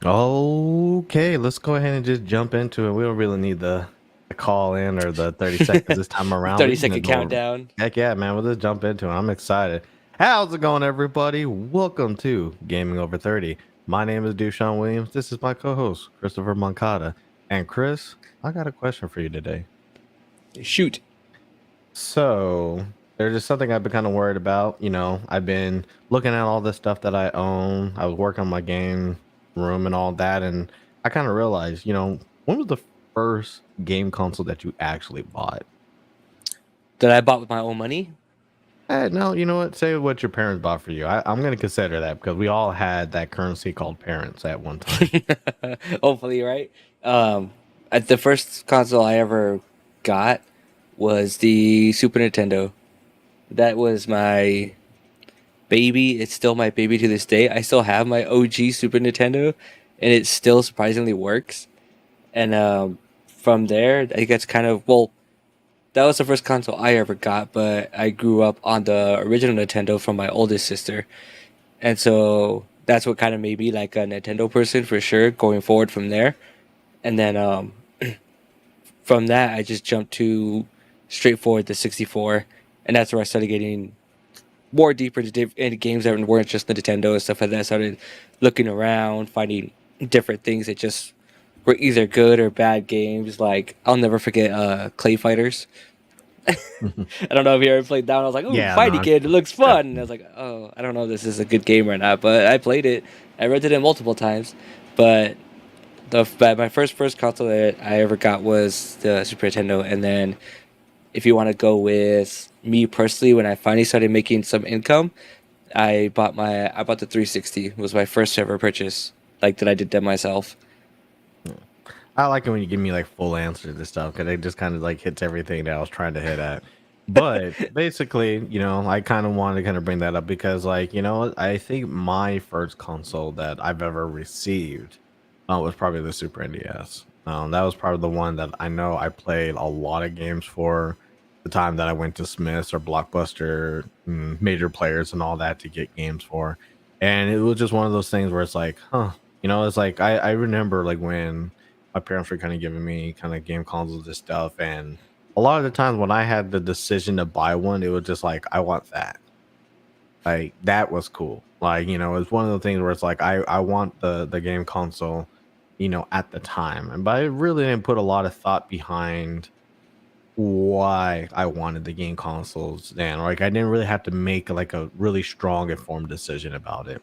Okay, let's go ahead and just jump into it. We don't really need the call in or the 30 seconds this time around. We 30 can second just go. countdown. Heck yeah, man. We'll just jump into it. I'm excited. How's it going, everybody? Welcome to Gaming Over 30. My name is DuShaun Williams. This is my co host, Christopher Moncada. And Chris, I got a question for you today. Shoot. So, there's just something I've been kind of worried about. I've been looking at all the stuff that I own. I was working on my game room and all that, and I kind of realized, when was the first game console that you actually bought? That I bought with my own money. No, you know what? Say what your parents bought for you. I'm going to consider that because we all had that currency called parents at one time. Hopefully, right? Um, at the first console I ever got was the Super Nintendo. That was my baby. It's still my baby to this day. I still have my OG Super Nintendo, and it still surprisingly works. And from there, I think that's kind of well. That was the first console I ever got, but I grew up on the original Nintendo from my oldest sister. And so that's what kind of made me like a Nintendo person for sure going forward from there. And then from that, I just jumped to straightforward the 64. And that's where I started getting more deeper into games that weren't just the Nintendo and stuff like that. I started looking around, finding different things that just were either good or bad games. Like, I'll never forget Clay Fighters. I don't know if you ever played that one. I was like, "Oh, Yeah, no, fighty kid, it looks fun." And I definitely. was like, "Oh, I don't know if this is a good game or not," but I played it. I rented it multiple times, but my first console that I ever got was the Super Nintendo. And then, if you want to go with me personally, when I finally started making some income, I bought the 360. It was my first ever purchase, like that I did that myself. I like it when you give me like full answers to stuff because it just kind of like hits everything that I was trying to hit at. But basically, I kind of wanted to kind of bring that up because, like, I think my first console that I've ever received was probably the Super NES. That was probably the one that I know I played a lot of games for the time that I went to Smith's or Blockbuster, major players and all that to get games for. And it was just one of those things where it's like, huh, it's like I remember like when my parents were kind of giving me kind of game consoles and stuff. And a lot of the times when I had the decision to buy one, it was just like, I want that. Like that was cool. Like, it's one of the things where it's like I want the game console, at the time. And but I really didn't put a lot of thought behind why I wanted the game consoles then. Like I didn't really have to make like a really strong informed decision about it.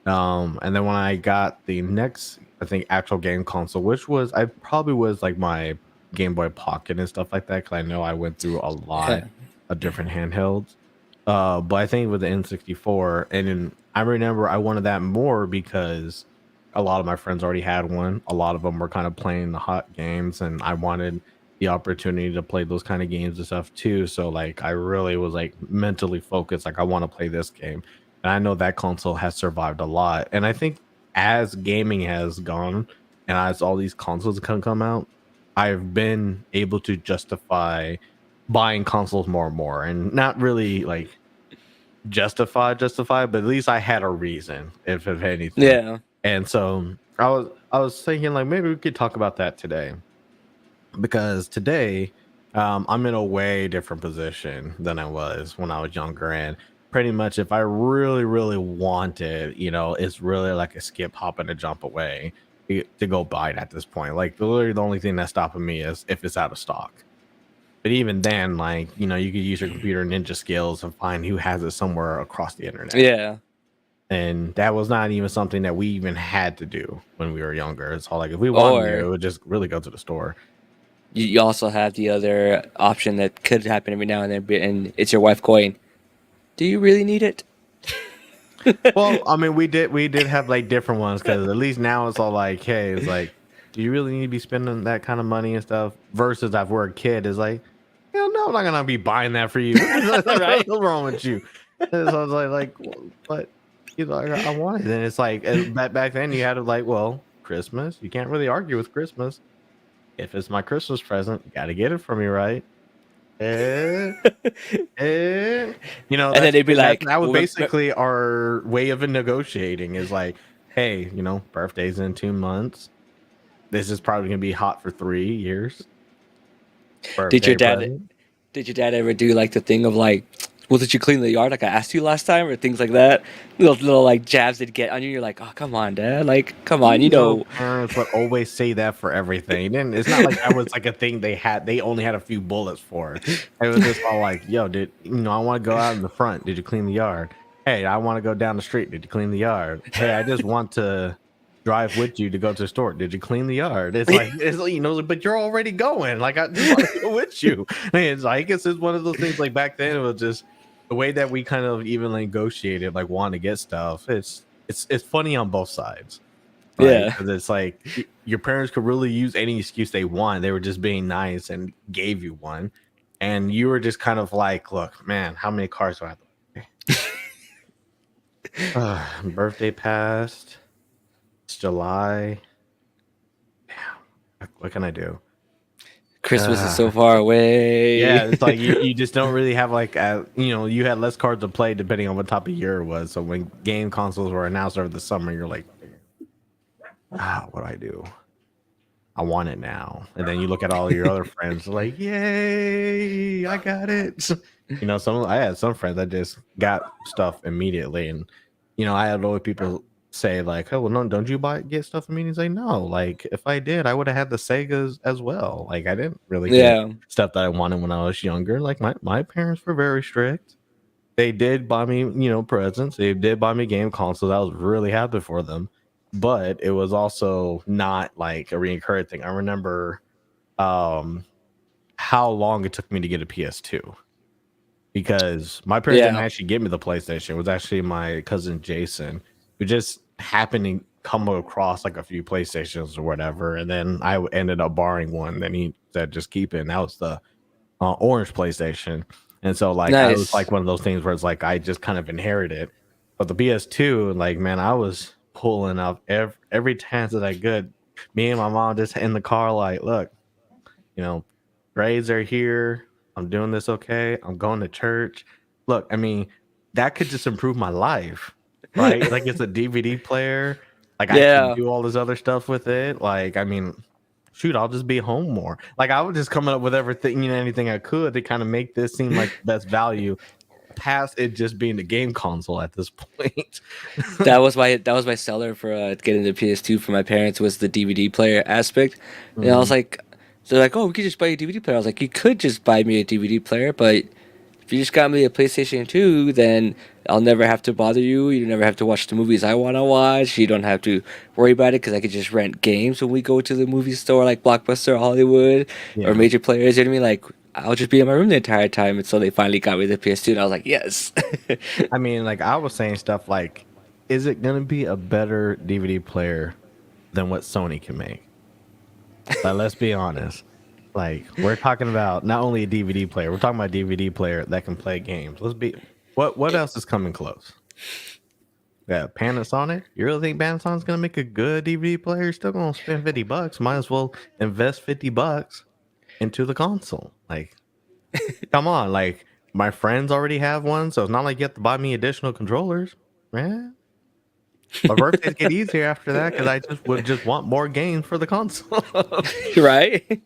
And then when I got the next, I think, actual game console, which was I probably was like my Game Boy Pocket and stuff like that, because I know I went through a lot Yeah. of different handhelds. But I think with the N64, and then I remember I wanted that more because a lot of my friends already had one. A lot of them were kind of playing the hot games, and I wanted the opportunity to play those kind of games and stuff too. So like I really was like mentally focused, like I want to play this game. And I know that console has survived a lot. And I think as gaming has gone and as all these consoles can come out, I've been able to justify buying consoles more and more and not really like justify, but at least I had a reason, if anything. Yeah. And so I was thinking like maybe we could talk about that today because today I'm in a way different position than I was when I was younger. And pretty much, if I really, really wanted, it's really like a skip, hop, and a jump away to go buy it at this point. Like, literally, the only thing that's stopping me is if it's out of stock. But even then, like, you could use your computer ninja skills and find who has it somewhere across the internet. Yeah. And that was not even something that we even had to do when we were younger. It's all like if we wanted to, it Or would just really go to the store. you also have the other option that could happen every now and then, and it's your wife going, "Do you really need it?" Well, I mean, we did have like different ones because at least now it's all like, hey, it's like, do you really need to be spending that kind of money and stuff? Versus if we're a kid, is like, hell no, I'm not gonna be buying that for you. What's Right? wrong with you? And so I was like, but I wanted it. And it's like back then you had to like, well, Christmas, you can't really argue with Christmas. If it's my Christmas present, you got to get it for me, right? Eh, And then they'd be like, that was well, basically our way of negotiating is like, hey, birthday's in 2 months. This is probably gonna be hot for 3 years. Did your Birthday dad present. did your dad ever do like the thing of like, well, did you clean the yard like I asked you last time, or things like that? Little like jabs they'd get on you. You're like, oh come on, dad, like come on, you know. Parents would always say that for everything. And it's not like that was like a thing they only had a few bullets for. It was just all like, yo, I want to go out in the front. Did you clean the yard? Hey, I want to go down the street. Did you clean the yard? Hey, I just want to drive with you to go to the store. Did you clean the yard? But you're already going. Like, I just want to go with you. And it's like, it's just one of those things. Like back then, it was just the way that we kind of even negotiated, like wanting to get stuff. It's funny on both sides. Right, Yeah, because it's like your parents could really use any excuse they want. They were just being nice and gave you one, and you were just kind of like, "Look, man, how many cars do I have to buy?" Birthday passed. It's July. Damn, what can I do? Christmas is Uh, so far away. yeah, it's like you just don't really have you had less cards to play depending on what type of year it was. So when game consoles were announced over the summer, you're like, what do I do? I want it now. And then you look at all your other friends like, yay, I got it. I had some friends that just got stuff immediately. And, I had always people say like, oh, well, no, don't you get stuff immediately? Like, no, like if I did, I would have had the Segas as well. Like I didn't really get Yeah, stuff that I wanted when I was younger. Like my parents were very strict. They did buy me, presents. They did buy me game consoles. I was really happy for them, but it was also not like a recurring thing. I remember um, how long it took me to get a PS2 because my parents didn't yeah, actually give me the PlayStation. It was actually my cousin Jason who just happened to come across like a few PlayStations or whatever, and then I ended up borrowing one. Then he said, "Just keep it." And that was the orange PlayStation. And so like I was nice. like one of those things where it's like I just kind of inherited. But the PS2, like man, I was pulling up every chance that I could. Me and my mom just in the car, like, look, you know, grades are here. I'm doing this okay. I'm going to church. Look, I mean, that could just improve my life, right? Like it's a DVD player. Like I can Yeah, do all this other stuff with it. Like, I mean, shoot, I'll just be home more. Like I was just coming up with everything, anything I could to kind of make this seem like the best value past it just being the game console at this point. that was my seller for getting the PS2 for my parents was the DVD player aspect. And I was Mhm. like, they're like, oh, we could just buy you a DVD player. I was like, you could just buy me a DVD player, but if you just got me a PlayStation 2, then I'll never have to bother you. You never have to watch the movies I want to watch. You don't have to worry about it because I could just rent games when we go to the movie store like Blockbuster, Hollywood, or Yeah. major players. You know what I mean? Like, I'll just be in my room the entire time. And so they finally got me the PS2, and I was like, yes. I mean, like I was saying stuff like, is it gonna be a better DVD player than what Sony can make? Like, let's be honest. Like, we're talking about not only a DVD player, we're talking about a DVD player that can play games. What else is coming close? Yeah, Panasonic. You really think Panasonic's gonna make a good DVD player? You're still gonna spend $50. Might as well invest $50 into the console. Like, come on, like my friends already have one, so it's not like you have to buy me additional controllers, man. My birthdays get easier after that because I just want more games for the console. Right?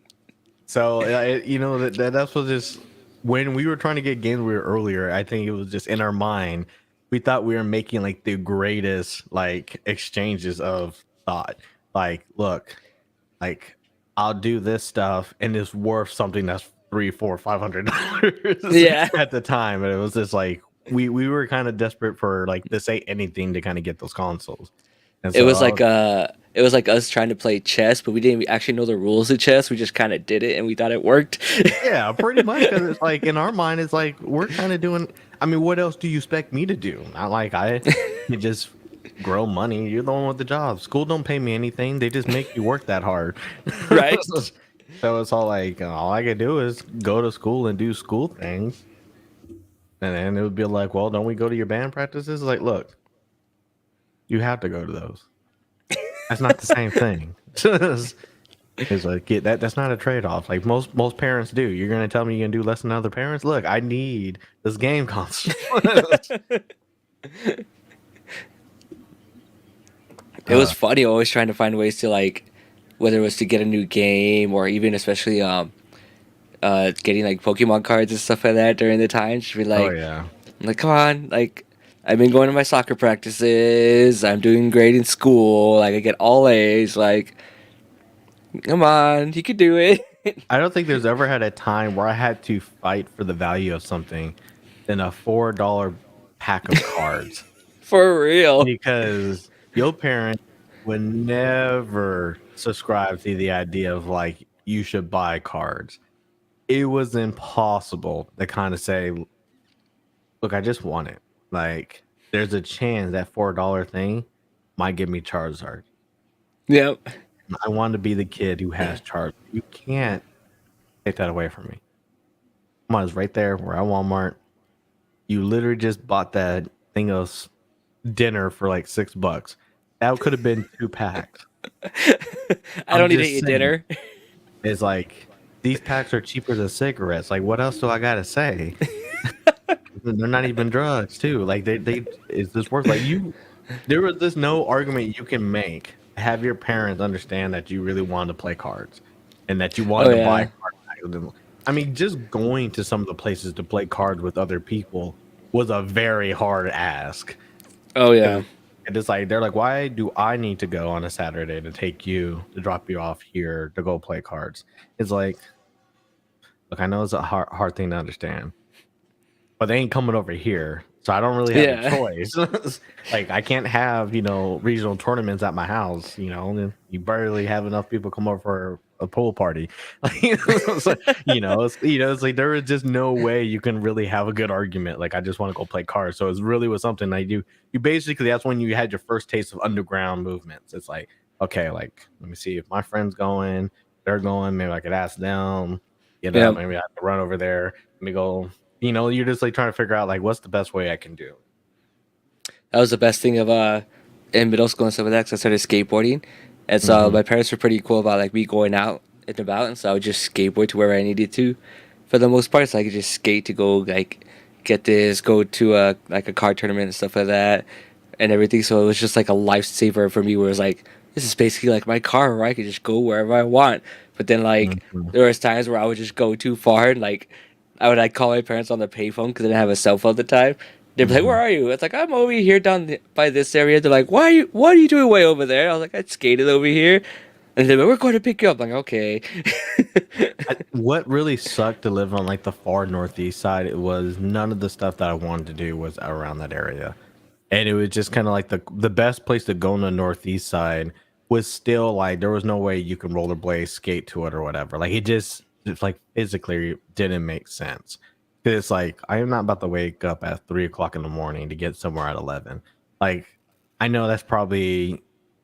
So that's what just when we were trying to get games we were earlier. I think it was just in our mind. We thought we were making like the greatest like exchanges of thought. Like, look, like I'll do this stuff and it's worth something that's three, four, $500 Yeah. at the time. And it was just like we were kind of desperate for like to say anything to kind of get those consoles. And It so was like it was like us trying to play chess, but we didn't actually know the rules of chess. We just kind of did it, and we thought it worked. yeah, pretty much because it's like in our mind, it's like we're kind of doing. I mean, what else do you expect me to do? Not like I can just grow money. You're the one with the job. School don't pay me anything. They just make you work that hard. Right? So it's all like all I can do is go to school and do school things, and then it would be like, well, don't we go to your band practices? Like, look, you have to go to those. That's not the same thing. It's like that's not a trade off. Like most parents do. You're gonna tell me you're gonna do less than other parents? Look, I need this game console. it was funny always trying to find ways to like, whether it was to get a new game or even especially getting like Pokemon cards and stuff like that during the time. Just be Oh like, yeah. I'm like, come on, like I've been going to my soccer practices. I'm doing great in school. Like I get all A's. Like, come on, you could do it. I don't think there's ever had a time where I had to fight for the value of something than a $4 pack of cards For real. because your parents would never subscribe to the idea of like you should buy cards. It was impossible to kind of say, look, I just want it. Like, there's a chance that $4 thing might give me Charizard. Yep. I want to be the kid who has Charizard. You can't take that away from me. Come on, it's right there. We're at Walmart. You literally just bought that thing of dinner for like $6. That could have been 2 packs. I I'm don't need to just eat saying. dinner. It's like these packs are cheaper than cigarettes. Like, what else do I gotta say? They're not even drugs, too. Like, they is this worth like you? There was this no argument you can make to have your parents understand that you really wanted to play cards and that you Oh wanted to buy yeah. card packs. I mean, just going to some of the places to play cards with other people was a very hard ask. Oh yeah. And it's like they're like, why do I need to go on a Saturday to take you to drop you off here to go play cards? It's like, look, I know it's a hard thing to understand, but they ain't coming over here, so I don't really have a Yeah. choice. Like I can't have regional tournaments at my house. And you barely have enough people come over for a pool party. Like, so, it's like there is just no way you can really have a good argument. Like I just want to go play cards. So it's really was something that you basically that's when you had your first taste of underground movements. It's like, okay, like let me see if my friend's going, they're going, maybe I could ask them, get up, Yep. maybe I have to run over there. Let me go. You're just like trying to figure out like what's the best way I can do. That was the best thing of in middle school and stuff like that. 'Cause I started skateboarding, and so Hmm. my parents were pretty cool about like me going out and about, and so I would just skateboard to wherever I needed to, for the most part. So I could just skate to go like get this, go to a like a car tournament and stuff like that, and everything. So it was just like a lifesaver for me, where it was like this is basically like my car, where I could just go wherever I want. But then like Hmm. there was times where I would just go too far, and like I would like call my parents on the payphone because I didn't have a cell phone at the time. They'd be like, "Where Hmm. are you?" It's like I'm over here by this area. They're like, "Why are you? What are you doing way over there?" I was like, "I skated over here," and they're like, "We're going to pick you up." I'm like, okay. What really sucked to live on like the far northeast side, it was none of the stuff that I wanted to do was around that area. And it was just kind of like the best place to go on the northeast side was still like there was no way you can rollerblade, skate to it or whatever. Like it's like physically didn't make sense. 'Cause it's like I am not about to wake up at 3 o'clock in the morning to get somewhere at 11. Like I know that's probably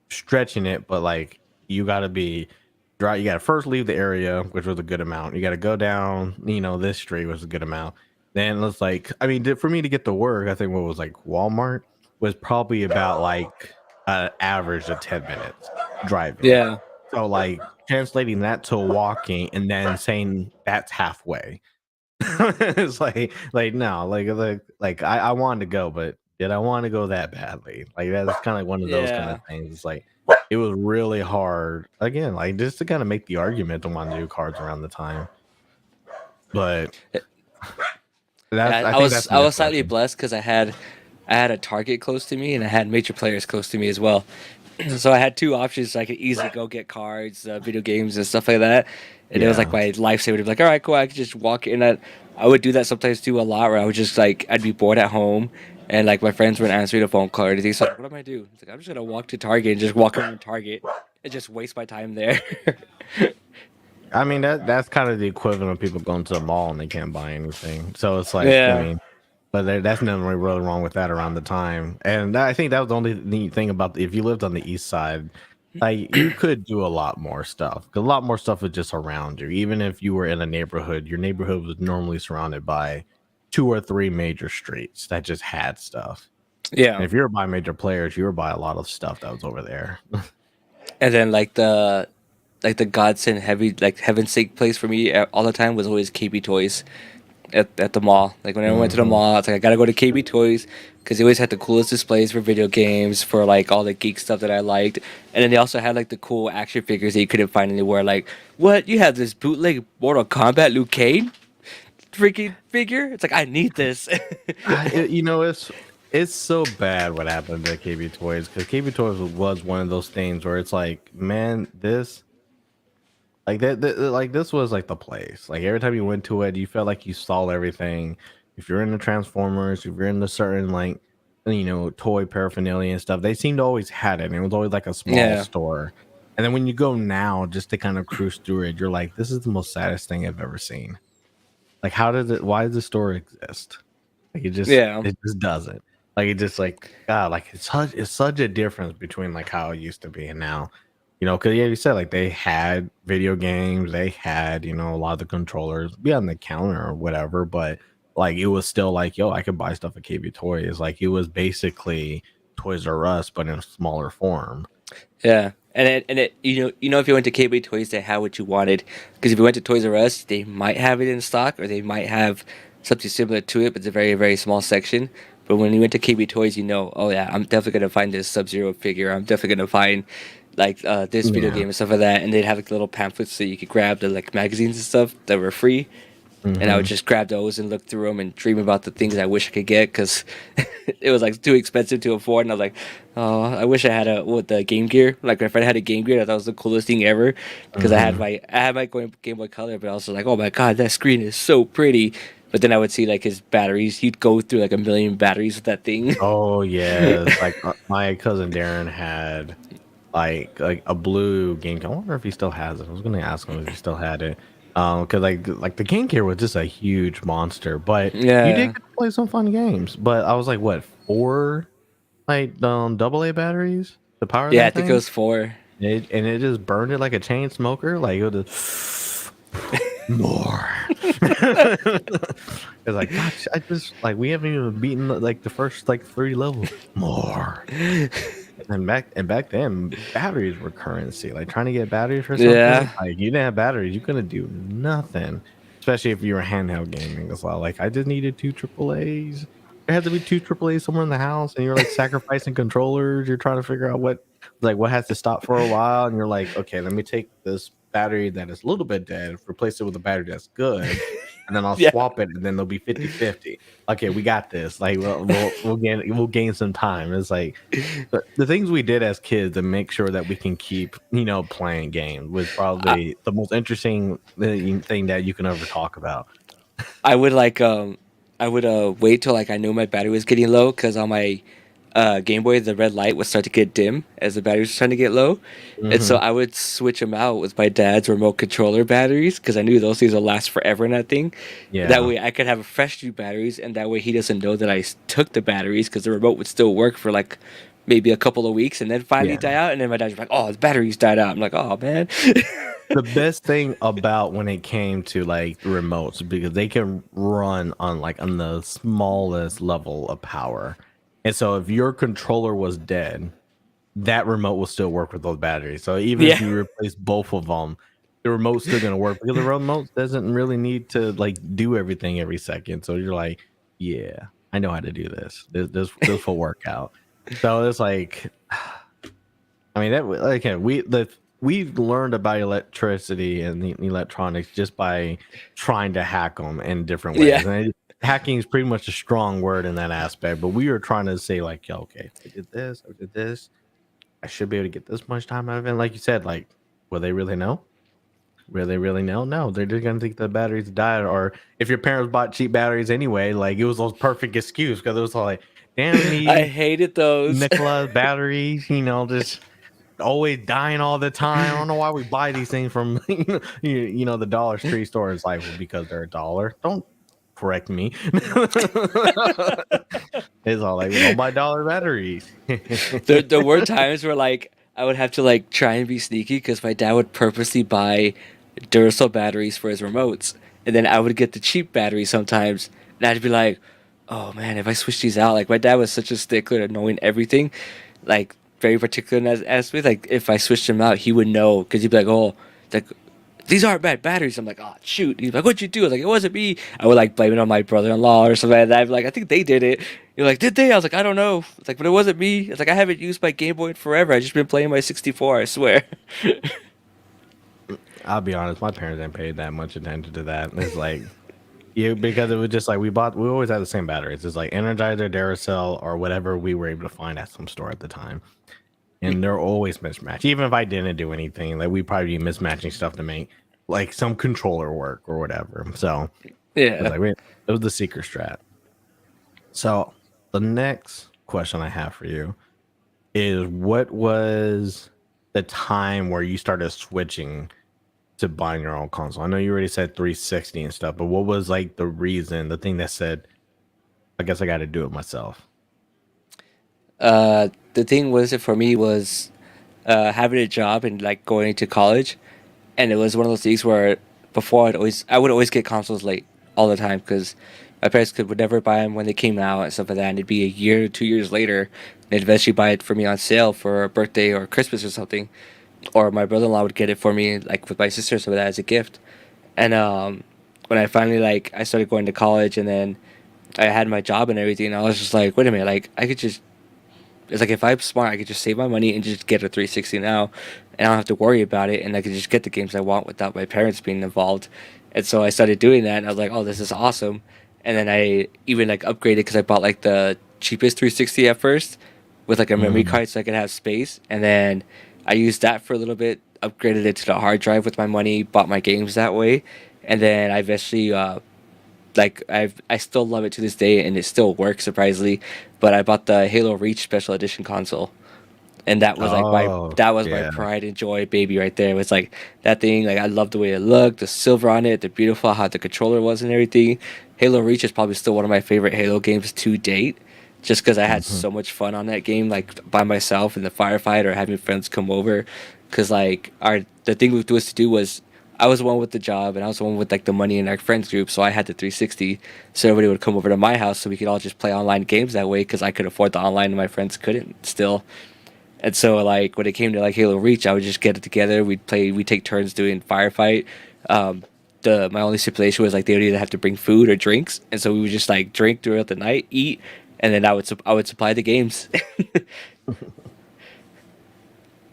stretching it, but like you got to be dry. You got to first leave the area, which was a good amount. You got to go down, this street was a good amount. Then it's like, I mean, for me to get to work, I think what was like Walmart was probably about like an average of 10 minutes driving. Yeah, So like translating that to walking and then saying that's halfway. It's like no, like I wanted to go, but did I want to go that badly? Like that's kind of one of those kind of yeah. things. It's like it was really hard again, like just to kind of make the argument to want to do cards around the time. But that's Yeah, I I think was that's the I was slightly misfortune. blessed because I had a Target close to me and I had major players close to me as well. So I had two options, so I could easily go get cards, video games, and stuff like that. And it was like Yeah. my lifesaver to be like, all right, cool. I could just walk in. I would do that sometimes too a lot, where I would just like I'd be bored at home, and like my friends wouldn't answer the phone call or anything. So like, what am I do? It's like I'm just gonna walk to Target and just walk around Target and just waste my time there. I mean that's kind of the equivalent of people going to the mall and they can't buy anything. So it's like, I Yeah, mean, but that's nothing really wrong with that around the time. And I think that was the only neat thing about if you lived on the east side, like you could do a lot more stuff. 'Cause a lot more stuff was just around you. Even if you were in a neighborhood, your neighborhood was normally surrounded by 2 or 3 major streets that just had stuff. And yeah. if you were by major players, you were by a lot of stuff that was over there. And then like the godsend heavy like heaven sake place for me all the time was always KB Toys. at the mall. Like when I went to the Hmm. mall, it's like I gotta go to KB Toys because they always had the coolest displays for video games, for like all the geek stuff that I liked, and then they also had like the cool action figures that you couldn't find anywhere. Like, what, you have this bootleg Mortal Kombat Liu Kang freaking figure? It's like I need this. You know, it's so bad what happened to KB Toys, because KB Toys was one of those things where it's like, man, this like like this was like the place. Like every time you went to it, you felt like you saw everything. If you're into Transformers, if you're into certain like toy paraphernalia and stuff, they seemed to always had it. And it was always like a small Yeah, store. And then when you go now, just to kind of cruise through it, you're like, this is the most saddest thing I've ever seen. Like, how did it? Why does the store exist? Like yeah, it just doesn't. Like it just like God, like it's such a difference between like how it used to be and now. Because yeah, you said like they had video games, they had a lot of the controllers be on the counter or whatever, but like it was still like, yo, I could buy stuff at KB Toys. Like it was basically Toys R Us, but in a smaller form. yeah. And it if you went to KB Toys, they had what you wanted. Because if you went to Toys R Us, they might have it in stock, or they might have something similar to it, but it's a very very small section. But when you went to KB Toys, oh yeah, I'm definitely gonna find this Sub Zero figure. I'm definitely gonna find like this video Yeah. game and stuff like that. And they'd have like little pamphlets that you could grab, the like magazines and stuff that were free. And I would Hmm. just grab those and look through them and dream about the things I wish I could get because it was like too expensive to afford. And I was like, oh, I wish I had the Game Gear. Like my friend had a Game Gear, I thought was the coolest thing ever because Hmm. I had my Game Boy Color, but I was like, oh my god, that screen is so pretty. But then I would see like his batteries. He'd go through like a million batteries with that thing. Oh yes, like my cousin Darren had like a blue game. I wonder if he still has it. I was gonna ask him if he still had it. Because like the Game Gear was just a huge monster, but you did Yeah, get to play some fun games. But I was like, what, four like double A batteries to power yeah, I that think it thing? was four. And it just burned it like a chain smoker. Like it would just more. It's like, gosh, I just like we haven't even beaten like the first like three levels. More. And back then, batteries were currency. Like trying to get batteries for something, Yeah, like you didn't have batteries, you couldn't do nothing. Especially if you were handheld gaming as well. Like I just needed two AAAs. There had to be two AAAs somewhere in the house, and you're like sacrificing controllers. You're trying to figure out what has to stop for a while, and you're like, okay, let me take this battery that is a little bit dead, replace it with a battery that's good, and then I'll yeah. swap it, and then they'll be 50-50. Okay, we got this. Like we'll gain some time. It's like but the things we did as kids to make sure that we can keep, playing games was probably the most interesting thing that you can ever talk about. I would like I would wait till like I knew my battery was getting low because on my Game Boy the red light would start to get dim as the battery was starting to get low, and so Hmm. I would switch them out with my dad's remote controller batteries because I knew those things would last forever in that thing. That Yeah, way I could have fresh new batteries, and that way he doesn't know that took the batteries because the remote would still work for like maybe a couple of weeks and then finally yeah. die out, and then my dad's like, "Oh, the batteries died out." I'm like, "Oh man." The best thing about when it came to like the remotes, because they can run on the smallest level of power, and so if your controller was dead, that remote will still work with those batteries. So even if Yeah. you replace both of them, the remote's still gonna work because the remote doesn't really need to like do everything every second. So you're like, yeah, I know how to do this. This will work out. So it's like, I mean, that like we've learned about electricity and the electronics just by trying to hack them in different Yeah. ways. And hacking is pretty much a strong word in that aspect. But we were trying to say like, yeah, okay, if I did this, I did this. I should be able to get this much time out of it. And like you said, like, will they really know? Will they really know? No, they're just gonna think the batteries died. Or if your parents bought cheap batteries anyway, like it was those perfect excuse because it was all like, damn I me, hated those. Nikola batteries, just always dying all the time. I don't know why we buy these things from the Dollar Tree store. It's like, well, because they're a dollar. Don't correct me. It's all like, we don't buy dollar batteries. There were times where like I would have to like try and be sneaky because my dad would purposely buy Duracell batteries for his remotes, and then I would get the cheap batteries sometimes, and I'd be like, "Oh man, if I switch these out." Like my dad was such a stickler at knowing everything, like very particular in that aspect. Like if I switched them out, he would know because he'd be like, "Oh, like these aren't bad batteries. I'm like, oh shoot. He's like, what'd you do? I was like, it wasn't me. I would like blame it on my brother-in-law or something like that. I'm like, I think they did it. You're like, did they? I was like, I don't know. It's like, but it wasn't me. It's like I haven't used my Game Boy in forever. I just been playing my 64. I swear. I'll be honest, my parents didn't pay that much attention to that. It's like you because it was just like we always had the same batteries. It's like Energizer, Duracell, or whatever we were able to find at some store at the time. And they're always mismatched. Even if I didn't do anything, like we probably be mismatching stuff to make like some controller work or whatever. So it was Yeah. like wait, it was the secret strat. So the next question I have for you is what was the time where you started switching to buying your own console? I know you already said 360 and stuff, but what was like the reason, the thing that said, I guess I got to do it myself? The thing was it for me was having a job and like going to college, and it was one of those things where before I would always get consoles late all the time because my parents would never buy them when they came out and stuff like that. And it'd be a year, 2 years later, and they'd eventually buy it for me on sale for a birthday or Christmas or something. Or my brother-in-law would get it for me like with my sister or something like that as a gift. And when I finally like I started going to college and then I had my job and everything, I was just like, wait a minute, like I could just it's like if I'm smart, I could just save my money and just get a 360 now, and I don't have to worry about it, and I could just get the games I want without my parents being involved. And so I started doing that, and I was like, oh, this is awesome. And then I even like upgraded because I bought like the cheapest 360 at first with like a memory Mm. card so I could have space, and then I used that for a little bit, upgraded it to the hard drive with my money, bought my games that way, and then I eventually like I still love it to this day and it still works surprisingly. But I bought the Halo Reach Special Edition console, and that was like my Oh, that was my yeah. pride and joy baby right there. It was like that thing. Like I loved the way it looked, the silver on it, the beautiful how the controller was and everything. Halo Reach is probably still one of my favorite Halo games to date. Just because I had Mhm. so much fun on that game, like by myself in the firefight or having friends come over, because like our the thing we was to do was I was the one with the job and I was the one with like the money in our friends group, so I had the 360. So everybody would come over to my house so we could all just play online games that way because I could afford the online and my friends couldn't still. And so like when it came to like Halo Reach, I would just get it together. We'd take turns doing firefight. Um, the my only stipulation was like they would either have to bring food or drinks, and so we would just like drink throughout the night, eat, and then I would supply the games.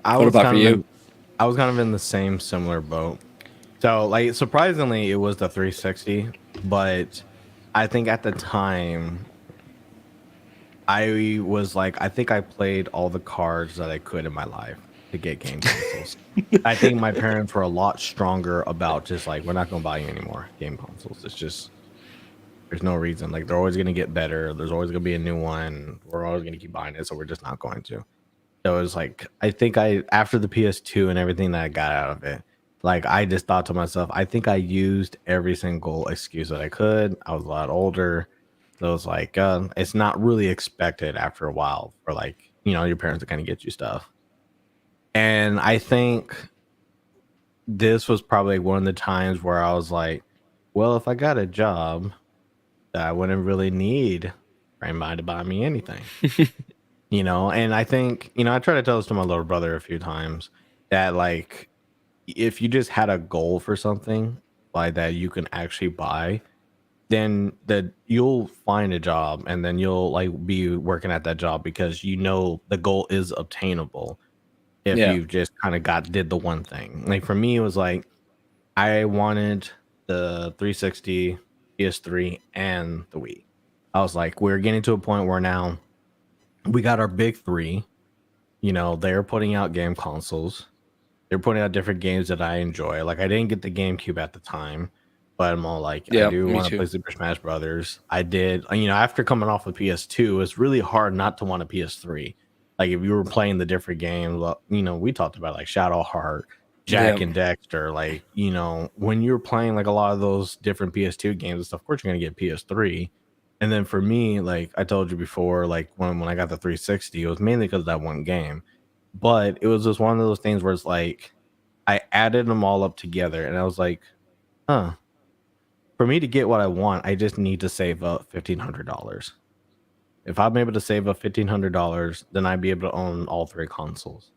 I What was about for kind of you? in I was kind of in the same similar boat. So like surprisingly it was the 360, but I think at the time I was like I think I played all the cards that I could in my life to get game consoles. I think my parents were a lot stronger about just like we're not going to buy you any more game consoles. It's just there's no reason. Like they're always going to get better. There's always going to be a new one. We're always going to keep buying it, so we're just not going to. So it was like I think I after the PS2 and everything that I got out of it, like I just thought to myself, I think I used every single excuse that I could. I was a lot older. So it's like it's not really expected after a while for like, your parents to kind of get you stuff. And I think this was probably one of the times where I was like, well, if I got a job, I wouldn't really need anybody to buy me anything. And I think, I try to tell this to my little brother a few times that like if you just had a goal for something like that you can actually buy, then that you'll find a job and then you'll like be working at that job because the goal is obtainable if Yeah. you just kind of did the one thing. Like for me, it was like I wanted the 360, PS3, and the Wii. I was like, we're getting to a point where now we got our big three. They're putting out game consoles. They're putting out different games that I enjoy. Like I didn't get the GameCube at the time, but I'm all like, I Yeah. do Me want to too. play Super Smash Brothers. I did, after coming off of PS2, it's really hard not to want a PS3. Like if you were playing the different games, well, we talked about like Shadow Heart, Yeah. Jack and Dexter. Like, when you're playing like a lot of those different PS2 games and stuff, of course you're gonna get PS3. And then for me, like I told you before, like when I got the 360, it was mainly because of that one game. But it was just one of those things where it's like I added them all up together and I was like, huh, for me to get what I want, I just need to save up $1,500. If I'm able to save up $1,500, then I'd be able to own all three consoles.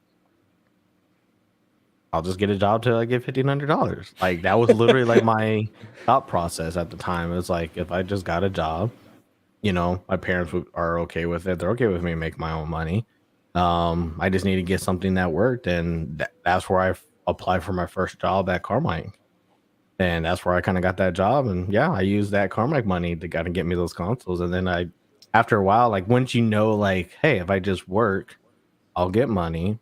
I'll just get a job till I get $1,500. Like that was literally like my thought process at the time. It was like if I just got a job, my parents are okay with it. They're okay with me making my own money. I just need to get something that worked, and that's where I applied for my first job at Carmike, and that's where I kind of got that job. And yeah, I used that Carmike money to kind of get me those consoles. And then after a while, like once like, hey, if I just work, I'll get money,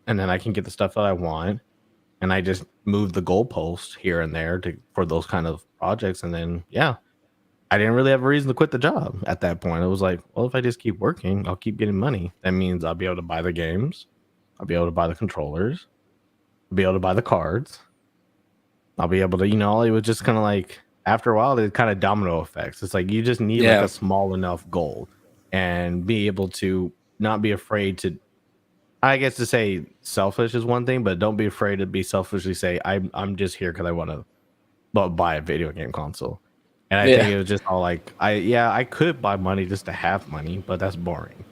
and then I can get the stuff that I want, and I just moved the goalpost here and there for those kind of projects. And then yeah, I didn't really have a reason to quit the job at that point. It was like, well, if I just keep working, I'll keep getting money. That means I'll be able to buy the games, I'll be able to buy the controllers, I'll be able to buy the cards, I'll be able to, it was just kind of like after a while, it kind of domino effects. It's like you just need like Yeah. a small enough goal and be able to not be afraid to, I guess to say selfish is one thing, but don't be afraid to be selfishly say, I'm just here because I want to buy a video game console. And I think Yeah. it was just all like, I could buy money just to have money, but that's boring.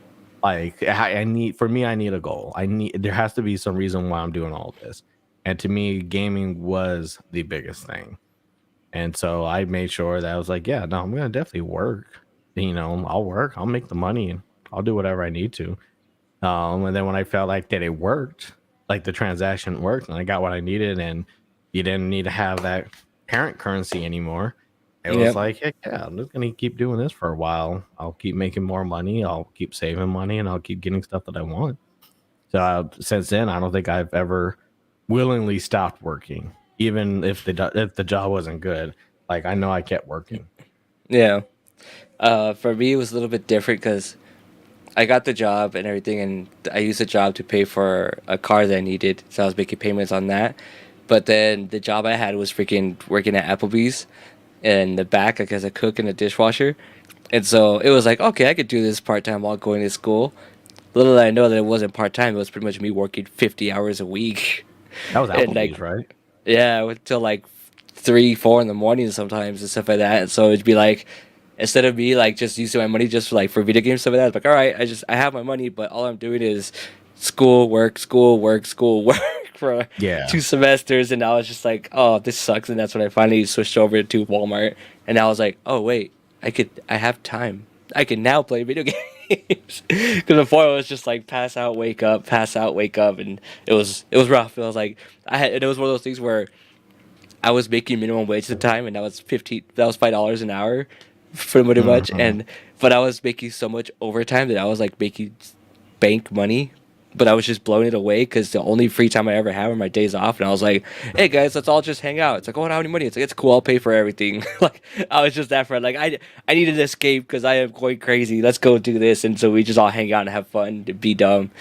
Like I need a goal. There has to be some reason why I'm doing all this. And to me, gaming was the biggest thing. And so I made sure that I was like, yeah, no, I'm gonna definitely work. I'll work, I'll make the money, and I'll do whatever I need to. And then when I felt like that it worked, like the transaction worked and I got what I needed and you didn't need to have that parent currency anymore, it was Yep. like, heck yeah, I'm just gonna keep doing this for a while. I'll keep making more money, I'll keep saving money, and I'll keep getting stuff that I want. So since then, I don't think I've ever willingly stopped working, even if the job wasn't good. Like I know I kept working. Yeah. For me, it was a little bit different because I got the job and everything, and I used the job to pay for a car that I needed. So I was making payments on that. But then the job I had was freaking working at Applebee's in the back, like as a cook and a dishwasher. And so it was like, okay, I could do this part time while going to school. Little did I know that it wasn't part time. It was pretty much me working 50 hours a week. That was And like, Applebee's, right? yeah, until like 3, 4 in the morning sometimes and stuff like that. And so it'd be like, instead of me like just using my money just for, like for video games stuff like that, it's like, all right, I have my money, but all I'm doing is school, work, school, work, school, work for Yeah. 2 semesters. And I was just like, oh, this sucks. And that's when I finally switched over to Walmart. And I was like, oh wait, I have time. I can now play video games. Because before it was just like pass out, wake up, and it was rough. It was like it was one of those things where I was making minimum wage at the time, and that was $5 an hour, pretty much. Mhm. And but I was making so much overtime that I was like making bank money, but I was just blowing it away because the only free time I ever have are my days off. And I was like, "Hey guys, let's all just hang out." It's like, "Oh, I don't have any money." It's like, "It's cool, I'll pay for everything." Like I was just that friend. Like I needed to escape because I am going crazy. Let's go do this, and so we just all hang out and have fun to be dumb.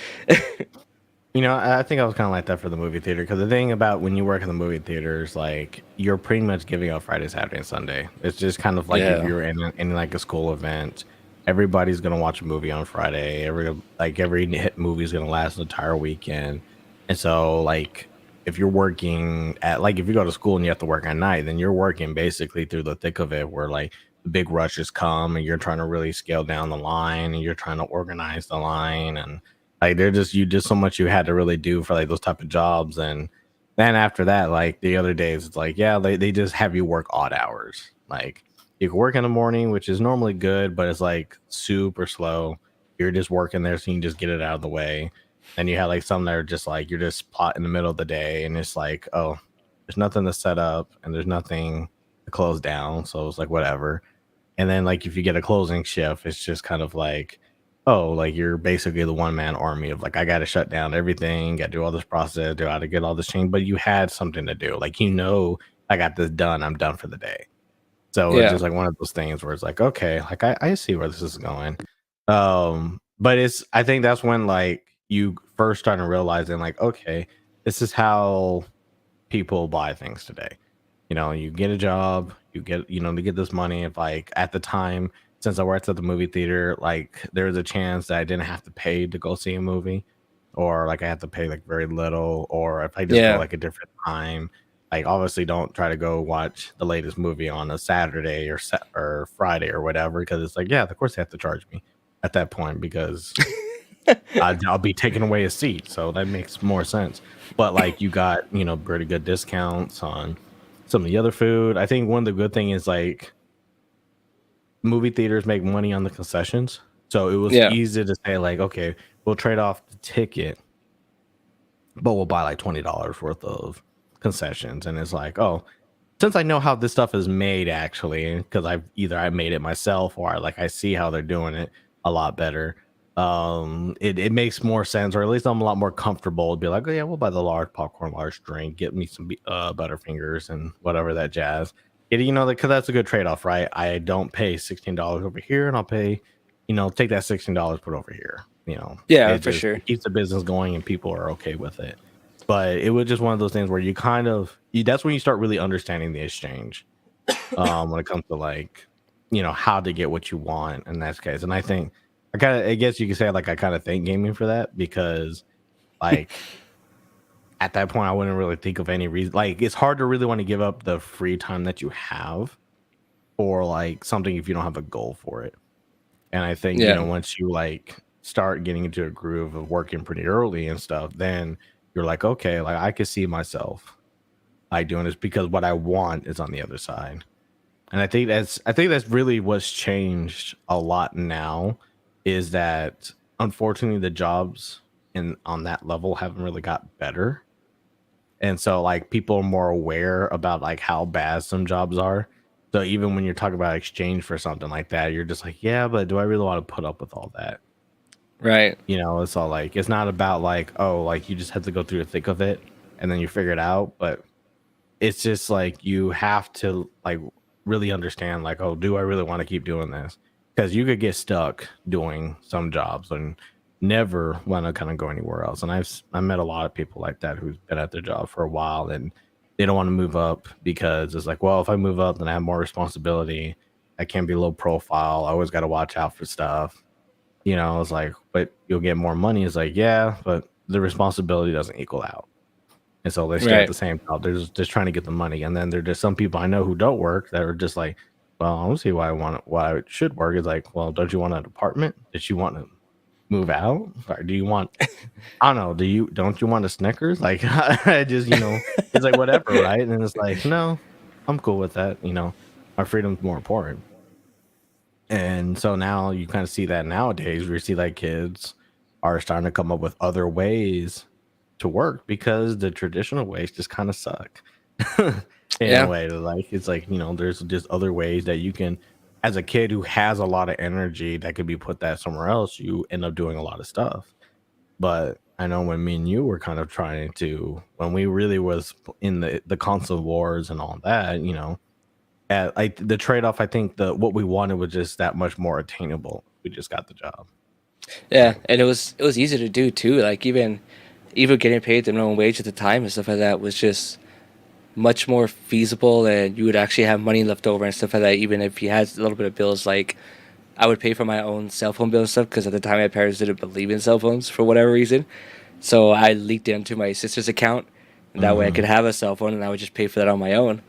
I think I was kind of like that for the movie theater because the thing about when you work in the movie theater is like you're pretty much giving up Friday, Saturday, and Sunday. It's just kind of like if Yeah, you're in like a school event, everybody's gonna watch a movie on Friday. Every hit movie is gonna last an entire weekend, and so like if you're working at like if you go to school and you have to work at night, then you're working basically through the thick of it, where like the big rushes come and you're trying to really scale down the line and you're trying to organize the line and like they're just you just so much you had to really do for like those type of jobs. And then after that, like the other days, it's like, yeah, they just have you work odd hours. Like you can work in the morning, which is normally good, but it's like super slow. You're just working there so you can just get it out of the way. Then you have like some that are just like you're just plot in the middle of the day and it's like, oh, there's nothing to set up and there's nothing to close down. So it's like whatever. And then like if you get a closing shift, it's just kind of like, oh, like you're basically the one man army of like I got to shut down everything, got to do all this process, do how to get all this change. But you had something to do, like I got this done, I'm done for the day. So it's yeah, just like one of those things where it's like, okay, like I see where this is going. But I think that's when like you first starting realizing like, okay, this is how people buy things today. You get a job, to get this money. If like at the time, since I worked at the movie theater, like there's a chance that I didn't have to pay to go see a movie, or like I had to pay like very little, or if I just go yeah, like a different time, like obviously don't try to go watch the latest movie on a Saturday or Friday or whatever, because it's like, yeah, of course they have to charge me at that point because I'll be taking away a seat, so that makes more sense. But like you got, pretty good discounts on some of the other food. I think one of the good thing is like movie theaters make money on the concessions. So it was Yeah. easy to say like, okay, we'll trade off the ticket, but we'll buy like $20 worth of concessions. And it's like, oh, since I know how this stuff is made actually, because I made it myself or I see how they're doing it a lot better. It makes more sense, or at least I'm a lot more comfortable to be like, oh yeah, we'll buy the large popcorn, large drink, get me some Butterfingers and whatever that jazz. Because that's a good trade-off, right? I don't pay $16 over here, and I'll pay, take that $16, put over here. Yeah, It for just sure. it keeps the business going, and people are okay with it. But it was just one of those things where you kind of that's when you start really understanding the exchange when it comes to like how to get what you want in that case. And I guess you could say like I kind of thank gaming for that, because like at that point I wouldn't really think of any reason. Like it's hard to really want to give up the free time that you have for like something if you don't have a goal for it. And I think, Yeah. once you like start getting into a groove of working pretty early and stuff, then you're like, okay, like I could see myself like doing this because what I want is on the other side. And I think that's really what's changed a lot now, is that unfortunately the jobs in on that level haven't really got better. And so like people are more aware about like how bad some jobs are. So even when you're talking about exchange for something like that, you're just like, yeah, but do I really want to put up with all that? Right. It's all like it's not about like, oh, like you just have to go through the thick of it and then you figure it out. But it's just like you have to like really understand like, oh, do I really want to keep doing this? Because you could get stuck doing some jobs and never want to kind of go anywhere else. And I met a lot of people like that who's been at their job for a while and they don't want to move up because it's like, well, if I move up, then I have more responsibility. I can't be low profile. I always got to watch out for stuff. It's like, but you'll get more money. It's like, yeah, but the responsibility doesn't equal out. And so they stay at Right. the same job. They're just trying to get the money. And then there's just some people I know who don't work that are just like, well, I don't see why I should work. It's like, well, don't you want an apartment? Did you want to move out? Or do you want, I don't know, don't you want a Snickers? Like, I just, it's like whatever, right? And it's like, no, I'm cool with that. My freedom's more important. And so now you kind of see that nowadays, where you see like kids are starting to come up with other ways to work because the traditional ways just kind of suck in a Yeah. way. Like it's like, there's just other ways that you can, as a kid who has a lot of energy that could be put that somewhere else, you end up doing a lot of stuff. But I know when me and you were kind of trying to, when we really was in the console wars and all that, at like the trade-off, I think what we wanted was just that much more attainable. We just got the job. Yeah, and it was easy to do too. Like even getting paid the minimum wage at the time and stuff like that was just much more feasible, and you would actually have money left over and stuff like that. Even if you had a little bit of bills, like I would pay for my own cell phone bill and stuff because at the time my parents didn't believe in cell phones for whatever reason. So I leaked it into my sister's account, and that way I could Hmm. have a cell phone, and I would just pay for that on my own.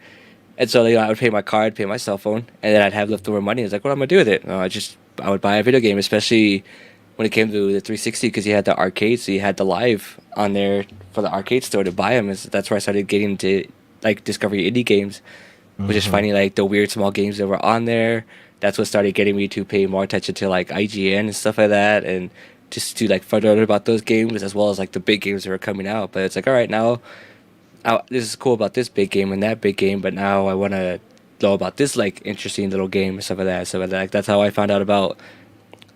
And so I would pay my card, pay my cell phone, and then I'd have leftover money. It's like, what am I gonna do with it? I would buy a video game, especially when it came to the 360, because you had the arcade, so you had the live on there for the arcade store to buy them. That's where I started getting into like discovering indie games, which is Hmm. finding like the weird small games that were on there. That's what started getting me to pay more attention to like IGN and stuff like that, and just to like further learn about those games as well as like the big games that were coming out. But it's like, all right, now this is cool about this big game and that big game, but now I want to know about this like interesting little game and stuff like that. Stuff like that. Like, that's how I found out about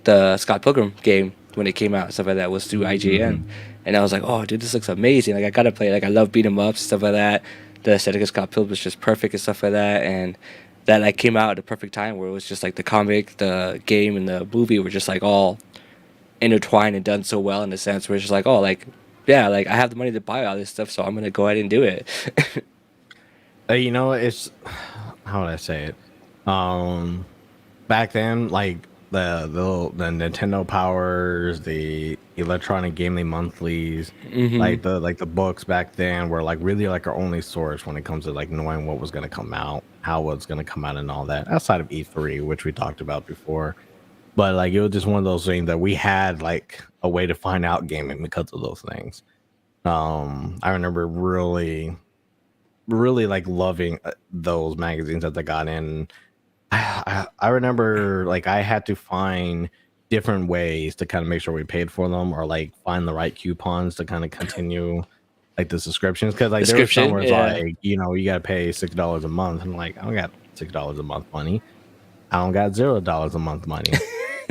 the Scott Pilgrim game when it came out. And stuff like that was through IGN, Hmm. and I was like, oh, dude, this looks amazing. Like I gotta play. Like I love beat 'em ups, stuff like that. The aesthetic of Scott Pilgrim was just perfect and stuff like that, and that like came out at a perfect time where it was just like the comic, the game, and the movie were just like all intertwined and done so well in a sense where it's just like, oh, like yeah, like I have the money to buy all this stuff, so I'm gonna go ahead and do it. It's how would I say it? Um, Back then, like the Nintendo Powers, the Electronic Gaming Monthlies, Hmm. like the books back then were like really like our only source when it comes to like knowing what was going to come out, how was going to come out, and all that. Outside of E3, which we talked about before, But like it was just one of those things that we had like a way to find out gaming because of those things. I remember really like loving those magazines as I got in. I remember like I had to find different ways to kind of make sure we paid for them, or like find the right coupons to kind of continue like the subscriptions, because like there was some Description, where it's yeah. like, you know, you got to pay $6 a month, and like I don't got $6 a month money. I don't got $0 a month money.